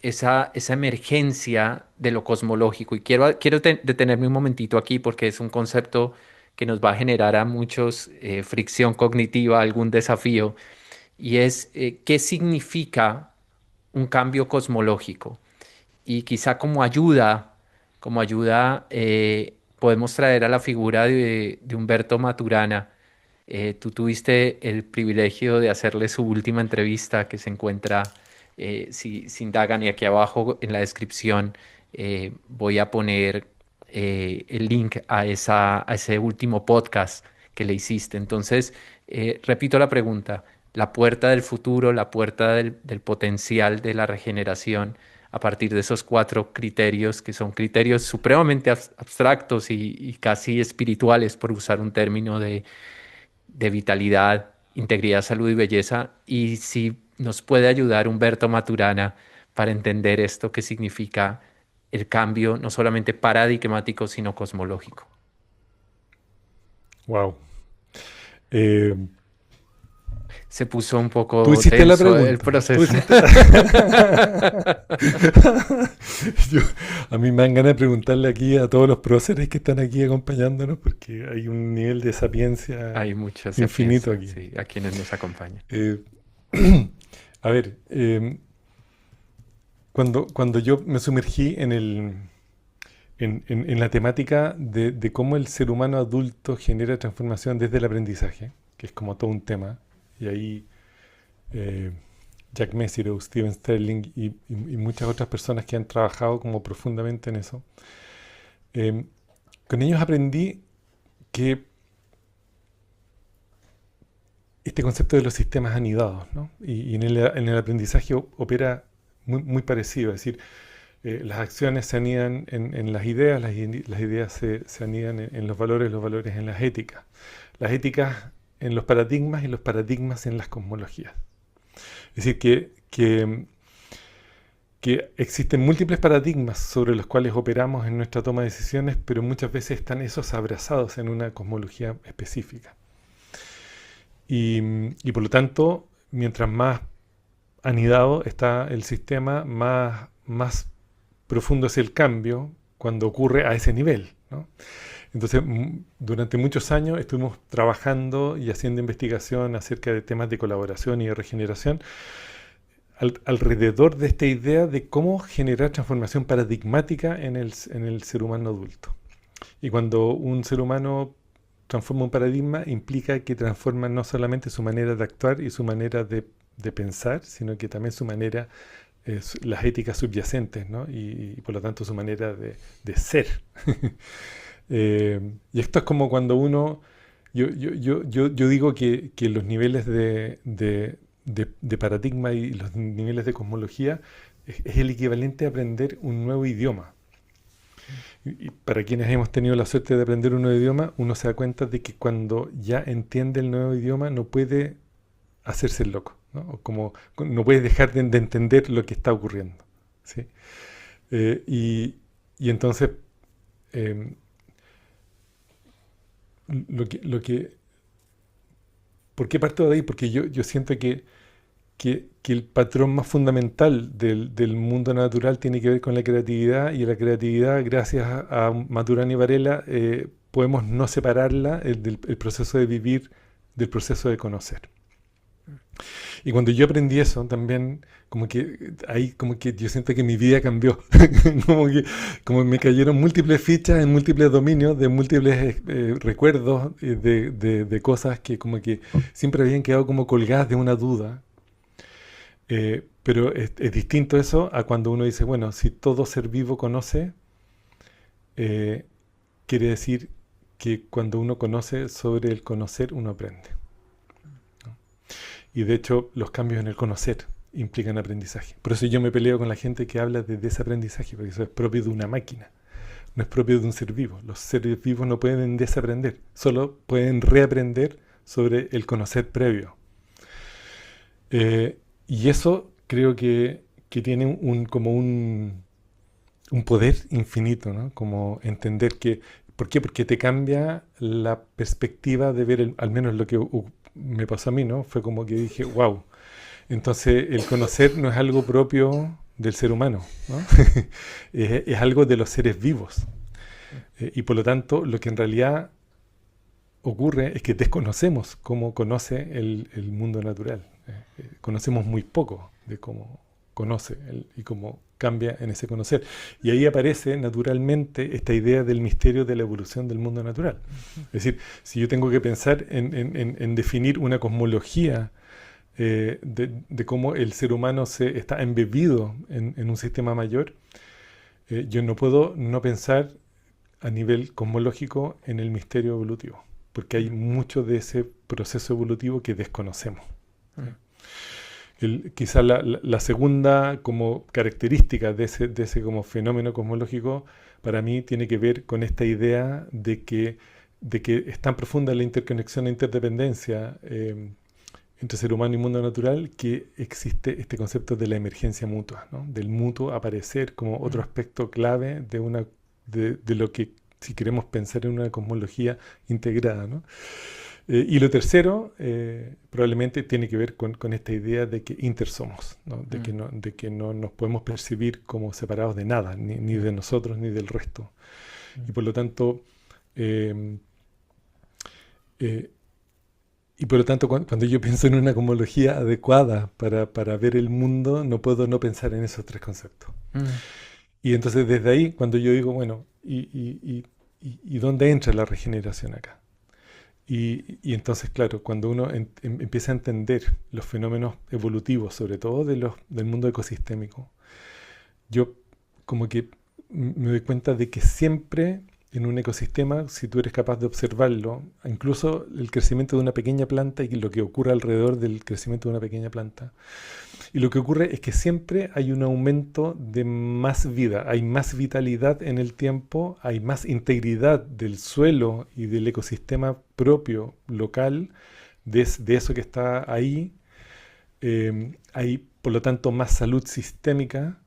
esa emergencia de lo cosmológico. Y quiero detenerme un momentito aquí porque es un concepto que nos va a generar a muchos fricción cognitiva, algún desafío, y es qué significa un cambio cosmológico. Y quizá como ayuda podemos traer a la figura de Humberto Maturana. Tú tuviste el privilegio de hacerle su última entrevista que se encuentra, si indagan y aquí abajo en la descripción voy a poner el link a ese último podcast que le hiciste. Entonces, repito la pregunta, la puerta del futuro, la puerta del potencial de la regeneración a partir de esos cuatro criterios que son criterios supremamente abstractos y casi espirituales, por usar un término de vitalidad, integridad, salud y belleza. Y si nos puede ayudar Humberto Maturana para entender esto que significa el cambio no solamente paradigmático, sino cosmológico. Wow. Se puso un Tú poco hiciste la tenso el pregunta. Tú proceso. hiciste. Yo- a mí me dan ganas de preguntarle aquí a todos los próceres que están aquí acompañándonos, porque hay un nivel de sapiencia Hay mucha infinito sapiencia, aquí. sí, a quienes nos acompañan. Eh, a ver, cuando yo me sumergí en la temática de cómo el ser humano adulto genera transformación desde el aprendizaje, que es como todo un tema, y ahí eh, Jack Mesirow, Steven Sterling y muchas otras personas que han trabajado como profundamente en eso, eh, con ellos aprendí que este concepto de los sistemas anidados, ¿no? Y en el aprendizaje opera muy parecido, es decir, las acciones se anidan en las ideas, las ideas se anidan en los valores en las éticas en los paradigmas y los paradigmas en las cosmologías. Es decir, que existen múltiples paradigmas sobre los cuales operamos en nuestra toma de decisiones, pero muchas veces están esos abrazados en una cosmología específica. Y por lo tanto, mientras más anidado está el sistema, más profundo es el cambio cuando ocurre a ese nivel, ¿no? Entonces, durante muchos años estuvimos trabajando y haciendo investigación acerca de temas de colaboración y de regeneración alrededor de esta idea de cómo generar transformación paradigmática en el ser humano adulto. Y cuando un ser humano transforma un paradigma, implica que transforma no solamente su manera de actuar y su manera de pensar, sino que también su manera, las éticas subyacentes, ¿no? Y por lo tanto su manera de ser. Y esto es como cuando uno, yo digo que los niveles de paradigma y los niveles de cosmología es el equivalente a aprender un nuevo idioma. Y para quienes hemos tenido la suerte de aprender un nuevo idioma, uno se da cuenta de que cuando ya entiende el nuevo idioma no puede hacerse el loco, ¿no? O como no puede dejar de entender lo que está ocurriendo, ¿sí? Eh, y, y entonces, eh, lo que, ¿por qué parto de ahí? Porque yo siento que el patrón más fundamental del mundo natural tiene que ver con la creatividad, y la creatividad, gracias a Maturana y Varela, podemos no separarla el proceso de vivir del proceso de conocer. Y cuando yo aprendí eso, también como que ahí como que yo siento que mi vida cambió. Como me cayeron múltiples fichas en múltiples dominios, de múltiples recuerdos, de cosas que como que siempre habían quedado como colgadas de una duda. Pero es distinto eso a cuando uno dice, bueno, si todo ser vivo conoce, eh, quiere decir que cuando uno conoce sobre el conocer, uno aprende, ¿no? Y de hecho, los cambios en el conocer implican aprendizaje. Por eso yo me peleo con la gente que habla de desaprendizaje, porque eso es propio de una máquina, no es propio de un ser vivo. Los seres vivos no pueden desaprender, solo pueden reaprender sobre el conocer previo. Y eso creo que tiene como un poder infinito, ¿no? Como entender que. ¿Por qué? Porque te cambia la perspectiva de ver, al menos lo que me pasó a mí, ¿no? Fue como que dije, wow. Entonces, el conocer no es algo propio del ser humano, ¿no? Es algo de los seres vivos. Y por lo tanto, lo que en realidad ocurre es que desconocemos cómo conoce el mundo natural. Conocemos muy poco de cómo conoce y cómo cambia en ese conocer. Y ahí aparece naturalmente esta idea del misterio de la evolución del mundo natural. Es decir, si yo tengo que pensar en definir una cosmología de cómo el ser humano está embebido en un sistema mayor, yo no puedo no pensar a nivel cosmológico en el misterio evolutivo, porque hay mucho de ese proceso evolutivo que desconocemos. Quizá la segunda como característica de ese como fenómeno cosmológico para mí tiene que ver con esta idea de que es tan profunda la interconexión e interdependencia entre ser humano y mundo natural, que existe este concepto de la emergencia mutua, ¿no? Del mutuo aparecer como otro Mm, aspecto clave de lo que, si queremos pensar en una cosmología integrada, ¿no? Y lo tercero, probablemente tiene que ver con esta idea de que intersomos, ¿no? mm, De que no nos podemos percibir como separados de nada, ni mm, de nosotros ni del resto. Y mm, por lo tanto, eh, eh, cuando yo pienso en una cosmología adecuada para ver el mundo, no puedo no pensar en esos tres conceptos. mm, Y entonces desde ahí, cuando yo digo, bueno, ¿y dónde entra la regeneración acá? Y entonces, claro, cuando uno empieza a entender los fenómenos evolutivos, sobre todo del mundo ecosistémico, yo como que me doy cuenta de que siempre en un ecosistema, si tú eres capaz de observarlo, incluso el crecimiento de una pequeña planta y lo que ocurre alrededor del crecimiento de una pequeña planta, y lo que ocurre es que siempre hay un aumento de más vida, hay más vitalidad en el tiempo, hay más integridad del suelo y del ecosistema propio, local, de eso que está ahí. Hay, por lo tanto, más salud sistémica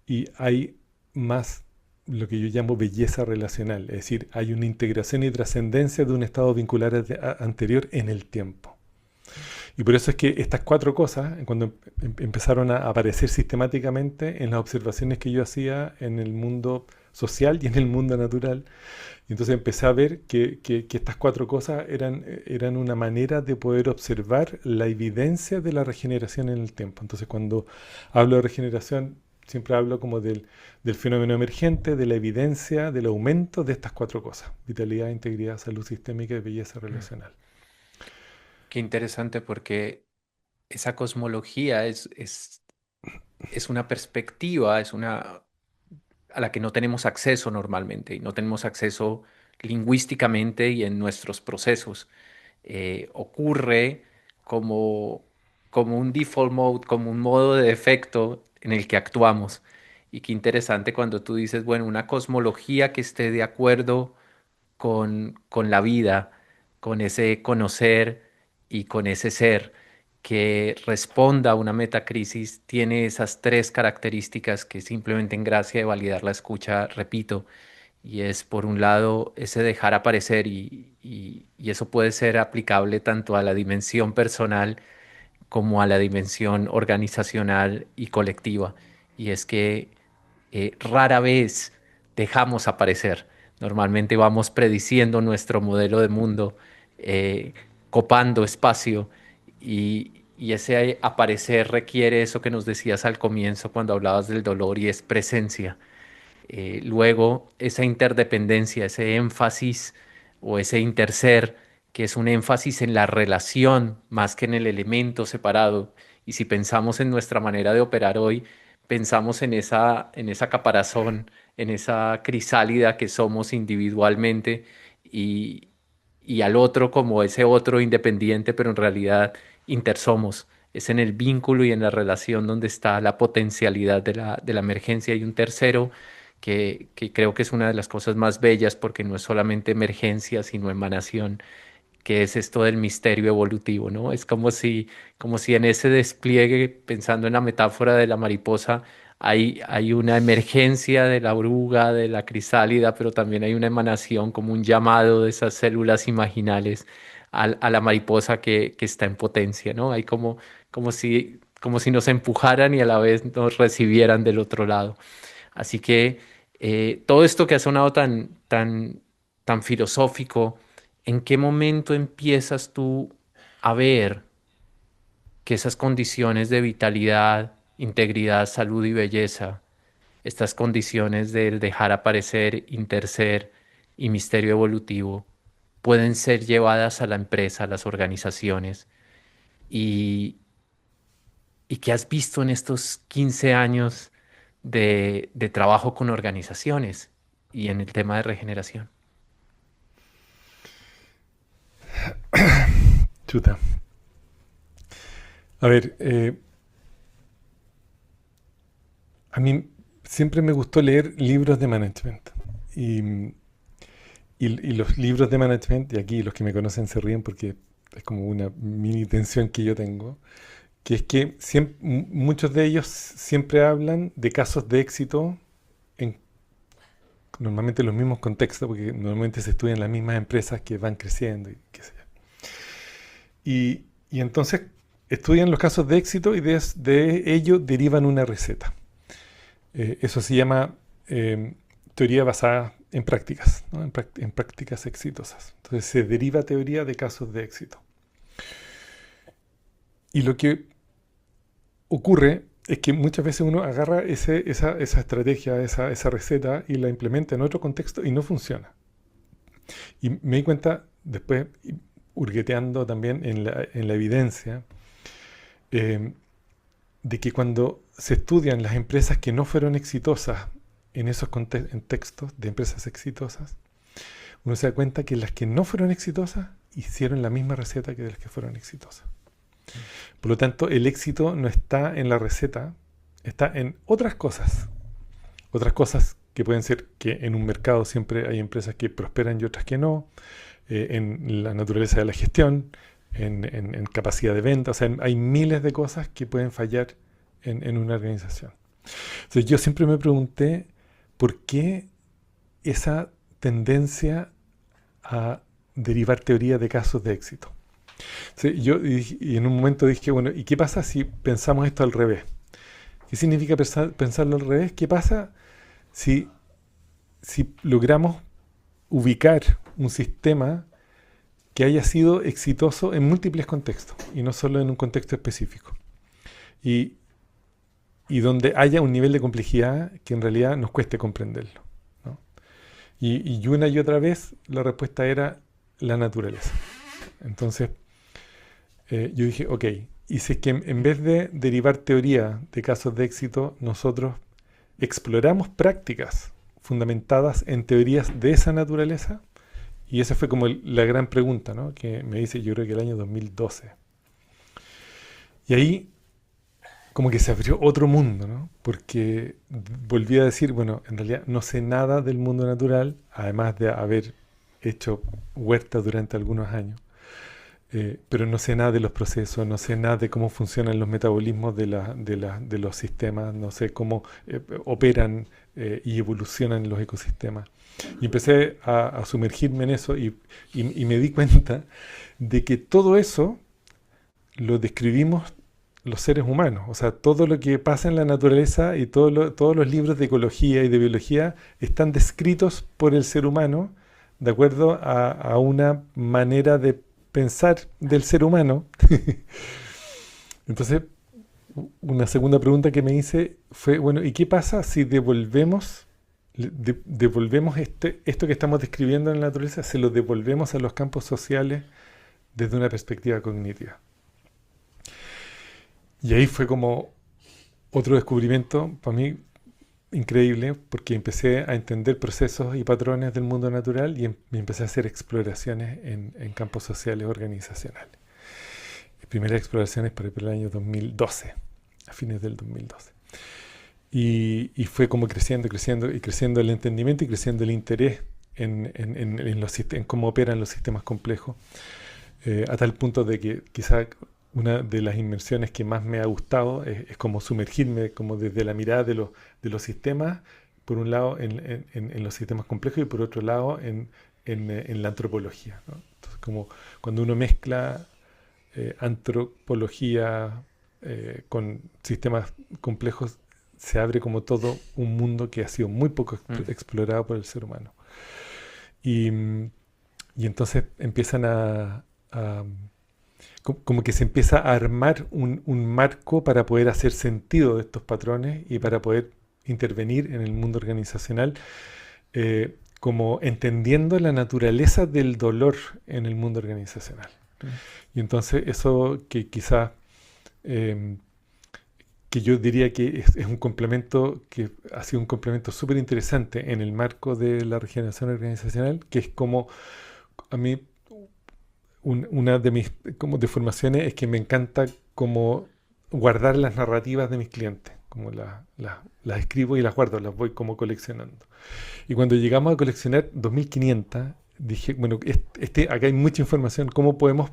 y hay más lo que yo llamo belleza relacional, es decir, hay una integración y trascendencia de un estado vincular anterior en el tiempo. Y por eso es que estas cuatro cosas, cuando empezaron a aparecer sistemáticamente en las observaciones que yo hacía en el mundo social y en el mundo natural, y entonces empecé a ver que estas cuatro cosas eran una manera de poder observar la evidencia de la regeneración en el tiempo. Entonces cuando hablo de regeneración, siempre hablo como del fenómeno emergente, de la evidencia, del aumento de estas cuatro cosas: vitalidad, integridad, salud sistémica y belleza mm. relacional. Qué interesante porque esa cosmología es una perspectiva, es una a la que no tenemos acceso normalmente y no tenemos acceso lingüísticamente y en nuestros procesos. Ocurre como, como un default mode, como un modo de defecto en el que actuamos. Y qué interesante cuando tú dices, bueno, una cosmología que esté de acuerdo con la vida, con ese conocer y con ese ser que responda a una metacrisis, tiene esas tres características que simplemente en gracia de validar la escucha, repito, y es por un lado ese dejar aparecer y eso puede ser aplicable tanto a la dimensión personal como a la dimensión organizacional y colectiva. Y es que rara vez dejamos aparecer. Normalmente vamos prediciendo nuestro modelo de mundo, eh, copando espacio y ese aparecer requiere eso que nos decías al comienzo cuando hablabas del dolor y es presencia. Luego, esa interdependencia, ese énfasis o ese interser, que es un énfasis en la relación más que en el elemento separado. Y si pensamos en nuestra manera de operar hoy, pensamos en esa caparazón, en esa crisálida que somos individualmente y, y al otro como ese otro independiente, pero en realidad intersomos. Es en el vínculo y en la relación donde está la potencialidad de la emergencia. Y un tercero que creo que es una de las cosas más bellas porque no es solamente emergencia, sino emanación, que es esto del misterio evolutivo, ¿no? Es como si en ese despliegue, pensando en la metáfora de la mariposa, hay una emergencia de la oruga, de la crisálida, pero también hay una emanación, como un llamado de esas células imaginales a la mariposa que está en potencia, ¿no? Hay como si nos empujaran y a la vez nos recibieran del otro lado. Así que todo esto que ha sonado tan filosófico, ¿en qué momento empiezas tú a ver que esas condiciones de vitalidad, integridad, salud y belleza, estas condiciones del dejar aparecer, interser y misterio evolutivo, pueden ser llevadas a la empresa, a las organizaciones? Y, ¿Y qué has visto en estos 15 años de trabajo con organizaciones y en el tema de regeneración? Chuta. A ver, a mí siempre me gustó leer libros de management. Y, y los libros de management, y aquí los que me conocen se ríen porque es como una mini tensión que yo tengo, que es que muchos de ellos siempre hablan de casos de éxito en normalmente los mismos contextos, porque normalmente se estudian las mismas empresas que van creciendo y qué sé yo. Y entonces estudian los casos de éxito y de ello derivan una receta. Eso se llama teoría basada en prácticas, ¿no? En prácticas exitosas. Entonces se deriva teoría de casos de éxito. Y lo que ocurre es que muchas veces uno agarra esa estrategia, esa receta y la implementa en otro contexto y no funciona. Y me di cuenta después, hurgueteando también en la evidencia, de que cuando se estudian las empresas que no fueron exitosas en esos contextos de empresas exitosas, uno se da cuenta que las que no fueron exitosas hicieron la misma receta que las que fueron exitosas. Por lo tanto, el éxito no está en la receta, está en otras cosas. Otras cosas que pueden ser que en un mercado siempre hay empresas que prosperan y otras que no, en la naturaleza de la gestión, en capacidad de venta. O sea, hay miles de cosas que pueden fallar en una organización. Entonces, yo siempre me pregunté por qué esa tendencia a derivar teoría de casos de éxito. Sí, y en un momento dije, bueno, ¿y qué pasa si pensamos esto al revés? ¿Qué significa pensarlo al revés? ¿Qué pasa si logramos ubicar un sistema que haya sido exitoso en múltiples contextos y no solo en un contexto específico? Y donde haya un nivel de complejidad que en realidad nos cueste comprenderlo, ¿no? Y una y otra vez la respuesta era la naturaleza. Entonces, yo dije, ok, y si es que en vez de derivar teoría de casos de éxito, nosotros exploramos prácticas fundamentadas en teorías de esa naturaleza, y esa fue como la gran pregunta, ¿no? Que me hice yo creo que el año 2012. Y ahí como que se abrió otro mundo, ¿no? Porque volví a decir, bueno, en realidad no sé nada del mundo natural, además de haber hecho huerta durante algunos años. Pero no sé nada de los procesos, no sé nada de cómo funcionan los metabolismos de los sistemas, no sé cómo operan y evolucionan los ecosistemas. Y empecé a sumergirme en eso y me di cuenta de que todo eso lo describimos los seres humanos. O sea, todo lo que pasa en la naturaleza y todos los libros de ecología y de biología están descritos por el ser humano de acuerdo a una manera de pensar del ser humano. Entonces, una segunda pregunta que me hice fue, bueno, ¿y qué pasa si devolvemos esto que estamos describiendo en la naturaleza, se lo devolvemos a los campos sociales desde una perspectiva cognitiva? Y ahí fue como otro descubrimiento para mí increíble, porque empecé a entender procesos y patrones del mundo natural y empecé a hacer exploraciones en campos sociales organizacionales. Mis primeras exploraciones para el año 2012, a fines del 2012. Y fue como creciendo el entendimiento y creciendo el interés en cómo operan los sistemas complejos, a tal punto de que quizá una de las inmersiones que más me ha gustado es como sumergirme como desde la mirada de los sistemas, por un lado en los sistemas complejos y por otro lado en la antropología, ¿no? Entonces, como cuando uno mezcla antropología con sistemas complejos, se abre como todo un mundo que ha sido muy poco explorado por el ser humano. Y entonces empiezan como que se empieza a armar un marco para poder hacer sentido de estos patrones y para poder intervenir en el mundo organizacional, como entendiendo la naturaleza del dolor en el mundo organizacional. Y entonces eso que quizás, que yo diría que es un complemento, que ha sido un complemento súper interesante en el marco de la regeneración organizacional, que es como a mí una de mis como deformaciones es que me encanta como guardar las narrativas de mis clientes, como las escribo y las guardo, las voy como coleccionando. Y cuando llegamos a coleccionar 2500, dije, bueno, acá hay mucha información, ¿cómo podemos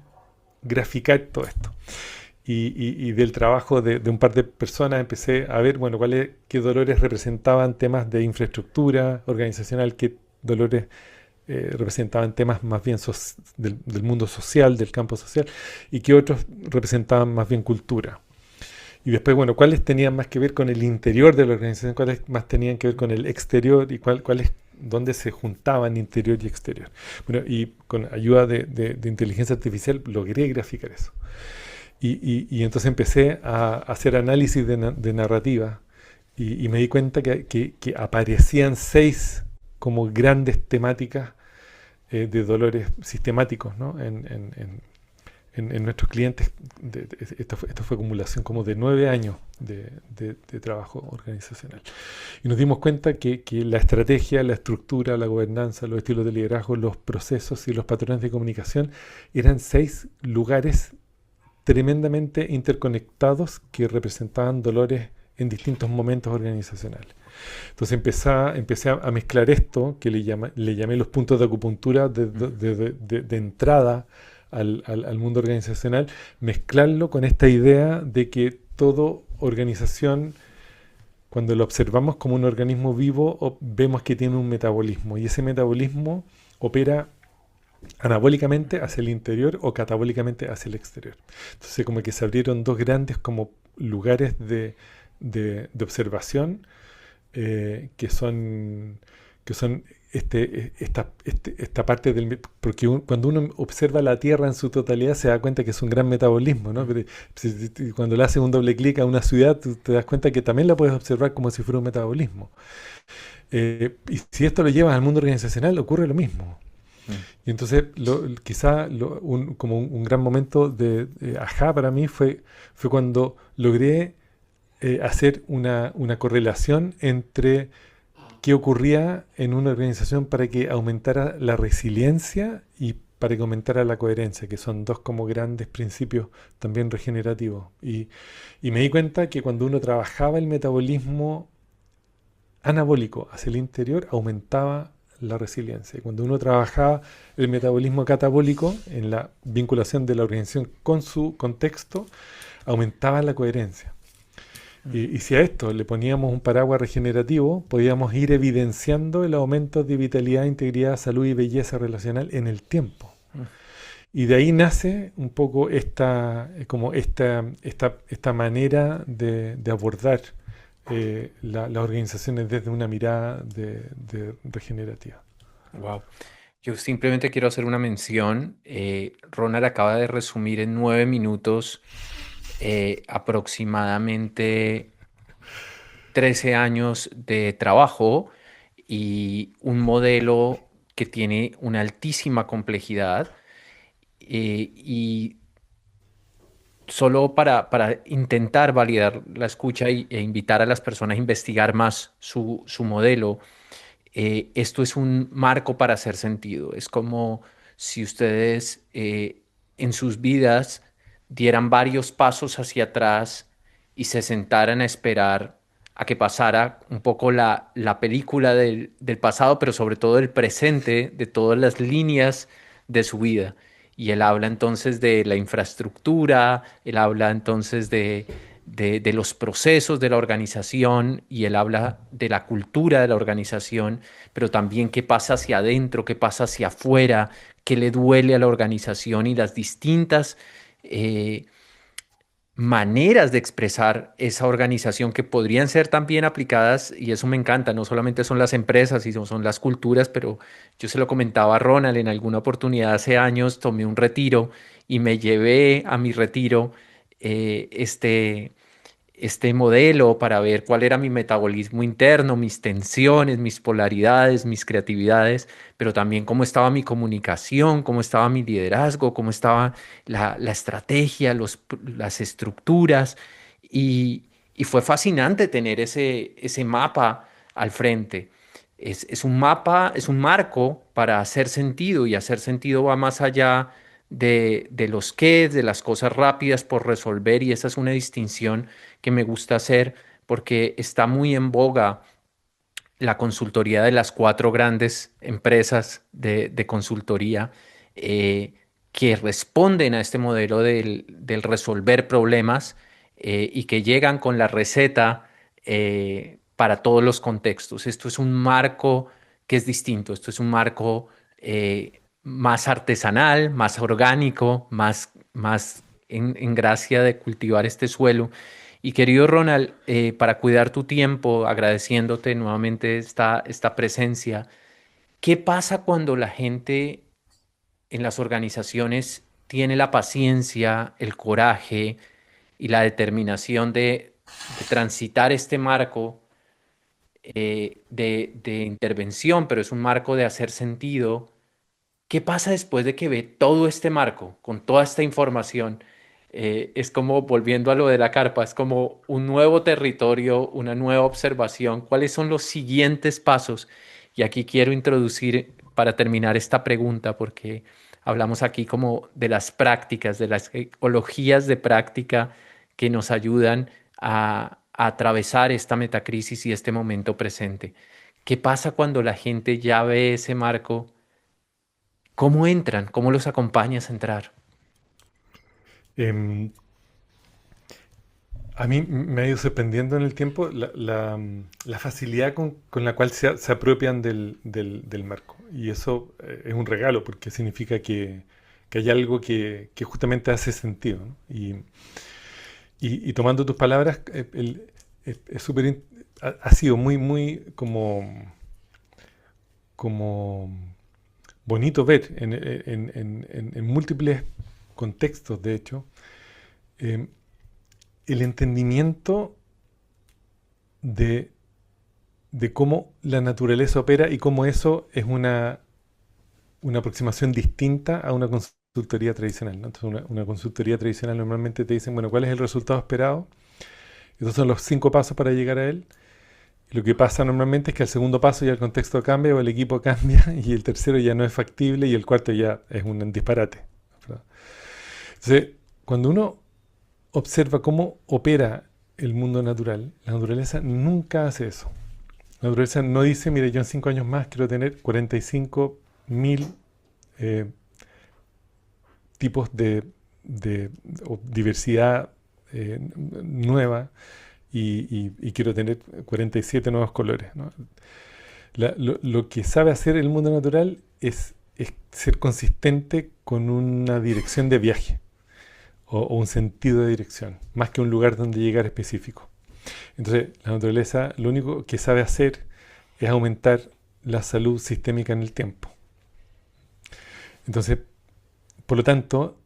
graficar todo esto. Y del trabajo de un par de personas empecé a ver, bueno, qué dolores representaban temas de infraestructura organizacional, qué dolores representaban temas más bien del mundo social, del campo social, y qué otros representaban más bien cultura. Y después, bueno, cuáles tenían más que ver con el interior de la organización, cuáles más tenían que ver con el exterior y cuáles dónde se juntaban interior y exterior. Bueno, y con ayuda de inteligencia artificial logré graficar eso. Y entonces empecé a hacer análisis de narrativa y me di cuenta que aparecían 6 como grandes temáticas de dolores sistemáticos, ¿no? En nuestros clientes. Esto fue acumulación como de 9 años de trabajo organizacional. Y nos dimos cuenta que la estrategia, la estructura, la gobernanza, los estilos de liderazgo, los procesos y los patrones de comunicación eran 6 lugares tremendamente interconectados que representaban dolores en distintos momentos organizacionales. Entonces empecé a mezclar esto, que le llamé los puntos de acupuntura de entrada al mundo organizacional, mezclarlo con esta idea de que toda organización, cuando lo observamos como un organismo vivo, vemos que tiene un metabolismo, y ese metabolismo opera anabólicamente hacia el interior o catabólicamente hacia el exterior. Entonces como que se abrieron 2 grandes como lugares de observación, que son esta parte porque cuando uno observa la Tierra en su totalidad se da cuenta que es un gran metabolismo, ¿no? Pero cuando le haces un doble clic a una ciudad, tú te das cuenta que también la puedes observar como si fuera un metabolismo. Y si esto lo llevas al mundo organizacional, ocurre lo mismo. Y entonces, como un gran momento de ajá para mí fue cuando logré hacer una correlación entre qué ocurría en una organización para que aumentara la resiliencia y para que aumentara la coherencia, que son 2 como grandes principios también regenerativos. Y me di cuenta que cuando uno trabajaba el metabolismo anabólico hacia el interior, aumentaba la resiliencia. Y cuando uno trabajaba el metabolismo catabólico en la vinculación de la organización con su contexto, aumentaba la coherencia. Y si a esto le poníamos un paraguas regenerativo, podíamos ir evidenciando el aumento de vitalidad, integridad, salud y belleza relacional en el tiempo. Y de ahí nace un poco esta manera de abordar las organizaciones desde una mirada de regenerativa. Wow. Yo simplemente quiero hacer una mención. Ronald acaba de resumir en 9 minutos aproximadamente 13 años de trabajo y un modelo que tiene una altísima complejidad. Y solo para intentar validar la escucha e invitar a las personas a investigar más su modelo, esto es un marco para hacer sentido. Es como si ustedes en sus vidas dieran varios pasos hacia atrás y se sentaran a esperar a que pasara un poco la película del pasado, pero sobre todo el presente, de todas las líneas de su vida. Y él habla entonces de la infraestructura, él habla entonces de los procesos de la organización y él habla de la cultura de la organización, pero también qué pasa hacia adentro, qué pasa hacia afuera, qué le duele a la organización y las distintas eh, maneras de expresar esa organización que podrían ser también aplicadas, y eso me encanta, no solamente son las empresas, sino son las culturas, pero yo se lo comentaba a Ronald en alguna oportunidad hace años, tomé un retiro y me llevé a mi retiro eh, este, este modelo para ver cuál era mi metabolismo interno, mis tensiones, mis polaridades, mis creatividades, pero también cómo estaba mi comunicación, cómo estaba mi liderazgo, cómo estaba la estrategia, las estructuras. Y fue fascinante tener ese mapa al frente. Es un mapa, es un marco para hacer sentido y hacer sentido va más allá de los qué, de las cosas rápidas por resolver y esa es una distinción que me gusta hacer porque está muy en boga la consultoría de las 4 grandes empresas de consultoría, eh, que responden a este modelo del resolver problemas y que llegan con la receta para todos los contextos. Esto es un marco que es distinto, esto es un marco más artesanal, más orgánico, más en gracia de cultivar este suelo. Y querido Ronald, para cuidar tu tiempo, agradeciéndote nuevamente esta presencia, ¿qué pasa cuando la gente en las organizaciones tiene la paciencia, el coraje y la determinación de transitar este marco de intervención, pero es un marco de hacer sentido? ¿Qué pasa después de que ve todo este marco, con toda esta información? Es como, volviendo a lo de la carpa, es como un nuevo territorio, una nueva observación. ¿Cuáles son los siguientes pasos? Y aquí quiero introducir, para terminar esta pregunta, porque hablamos aquí como de las prácticas, de las ecologías de práctica que nos ayudan a atravesar esta metacrisis y este momento presente. ¿Qué pasa cuando la gente ya ve ese marco? ¿Cómo entran? ¿Cómo los acompañas a entrar? Em, a mí me ha ido sorprendiendo en el tiempo la facilidad con la cual se apropian del marco. Y eso es un regalo porque significa que hay algo que justamente hace sentido, ¿no? Y tomando tus palabras, es súper, ha sido muy como bonito ver en múltiples contextos, de hecho, eh, el entendimiento de, de cómo la naturaleza opera y cómo eso es una aproximación distinta a una consultoría tradicional, ¿no? Entonces, una consultoría tradicional normalmente te dicen, bueno, ¿cuál es el resultado esperado? Estos son los 5 pasos para llegar a él. Y lo que pasa normalmente es que al segundo paso ya el contexto cambia o el equipo cambia y el tercero ya no es factible y el cuarto ya es un disparate, ¿verdad? Entonces, cuando uno observa cómo opera el mundo natural, la naturaleza nunca hace eso. La naturaleza no dice, mire, yo en 5 años más quiero tener 45.000 eh, tipos o diversidad nueva y quiero tener 47 nuevos colores, ¿no? Lo que sabe hacer el mundo natural es ser consistente con una dirección de viaje o un sentido de dirección, más que un lugar donde llegar específico. Entonces, la naturaleza lo único que sabe hacer es aumentar la salud sistémica en el tiempo. Entonces, por lo tanto,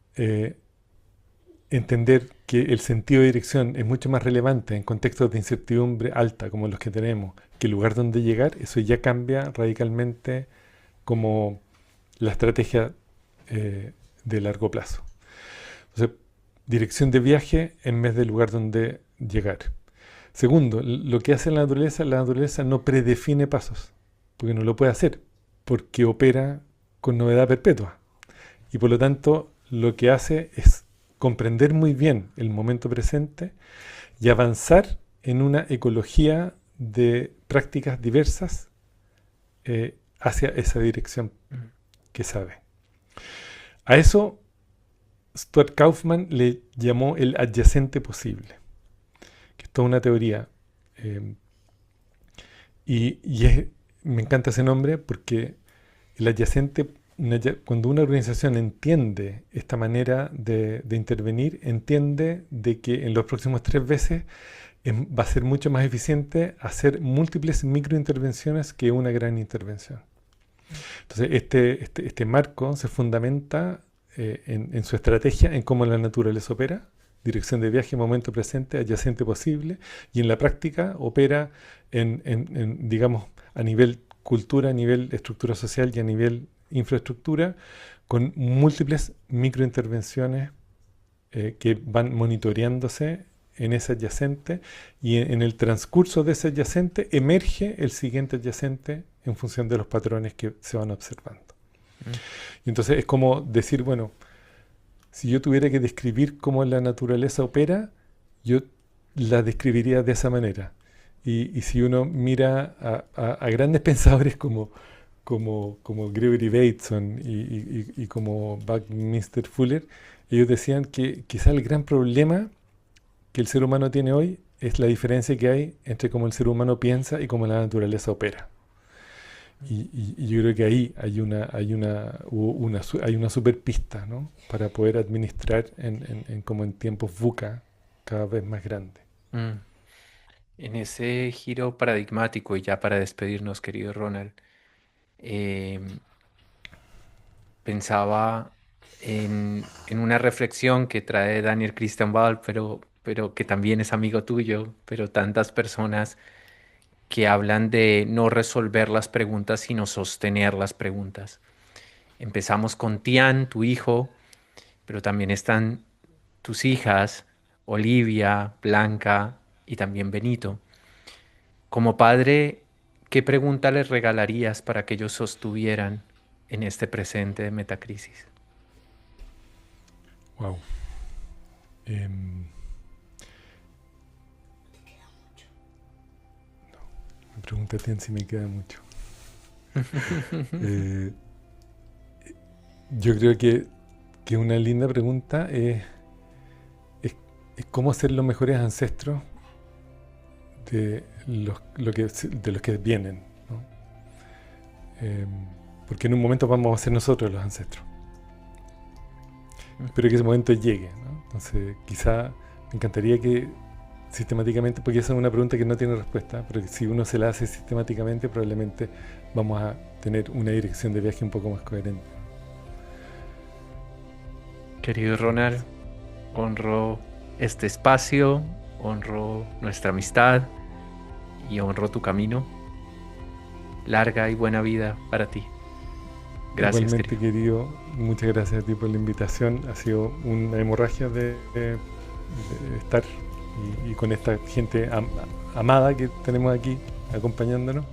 entender que el sentido de dirección es mucho más relevante en contextos de incertidumbre alta como los que tenemos, que el lugar donde llegar, eso ya cambia radicalmente como la estrategia de largo plazo. Entonces, dirección de viaje en vez del lugar donde llegar. Segundo, lo que hace la naturaleza no predefine pasos, porque no lo puede hacer, porque opera con novedad perpetua. Y por lo tanto, lo que hace es comprender muy bien el momento presente y avanzar en una ecología de prácticas diversas hacia esa dirección que sabe. A eso Stuart Kaufman le llamó el adyacente posible, que es toda una teoría. eh, Me encanta ese nombre porque el adyacente, cuando una organización entiende esta manera de intervenir, entiende de que en los próximos 3 veces va a ser mucho más eficiente hacer múltiples microintervenciones que una gran intervención. Entonces, este marco se fundamenta en su estrategia, en cómo la naturaleza opera, dirección de viaje, momento presente, adyacente posible, y en la práctica opera digamos, a nivel cultura, a nivel estructura social y a nivel infraestructura, con múltiples microintervenciones que van monitoreándose en ese adyacente y en el transcurso de ese adyacente emerge el siguiente adyacente en función de los patrones que se van observando. Y entonces es como decir, bueno, si yo tuviera que describir cómo la naturaleza opera, yo la describiría de esa manera. Y si uno mira a grandes pensadores como como Gregory Bateson y como Buckminster Fuller, ellos decían que quizá el gran problema que el ser humano tiene hoy es la diferencia que hay entre cómo el ser humano piensa y cómo la naturaleza opera. Y yo creo que ahí hay una super pista, ¿no? Para poder administrar como en tiempos VUCA cada vez más grandes. Mm. En ese giro paradigmático y ya para despedirnos, querido Ronald, em, pensaba en una reflexión que trae Daniel Christian Ball, pero que también es amigo tuyo, pero tantas personas que hablan de no resolver las preguntas, sino sostener las preguntas. Empezamos con Tian, tu hijo, pero también están tus hijas, Olivia, Blanca y también Benito. Como padre, ¿qué pregunta les regalarías para que ellos sostuvieran en este presente de metacrisis? Wow. Em, Me pregunta Tian si me queda mucho. Eh, yo creo que una linda pregunta es cómo ser los mejores ancestros de los que vienen, ¿no? Eh, Porque en un momento vamos a ser nosotros los ancestros. Espero que ese momento llegue, ¿no? Entonces, quizá me encantaría que sistemáticamente, porque esa es una pregunta que no tiene respuesta, pero que si uno se la hace sistemáticamente, probablemente vamos a tener una dirección de viaje un poco más coherente. Querido Ronald, honro este espacio, honro nuestra amistad y honro tu camino. Larga y buena vida para ti. Gracias, Igualmente, querido. querido, muchas gracias a ti por la invitación. Ha sido una hemorragia de estar y con esta gente amada que tenemos aquí acompañándonos.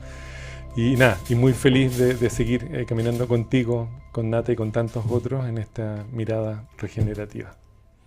Y nada, y muy feliz de seguir caminando contigo, con Nata y con tantos otros en esta mirada regenerativa.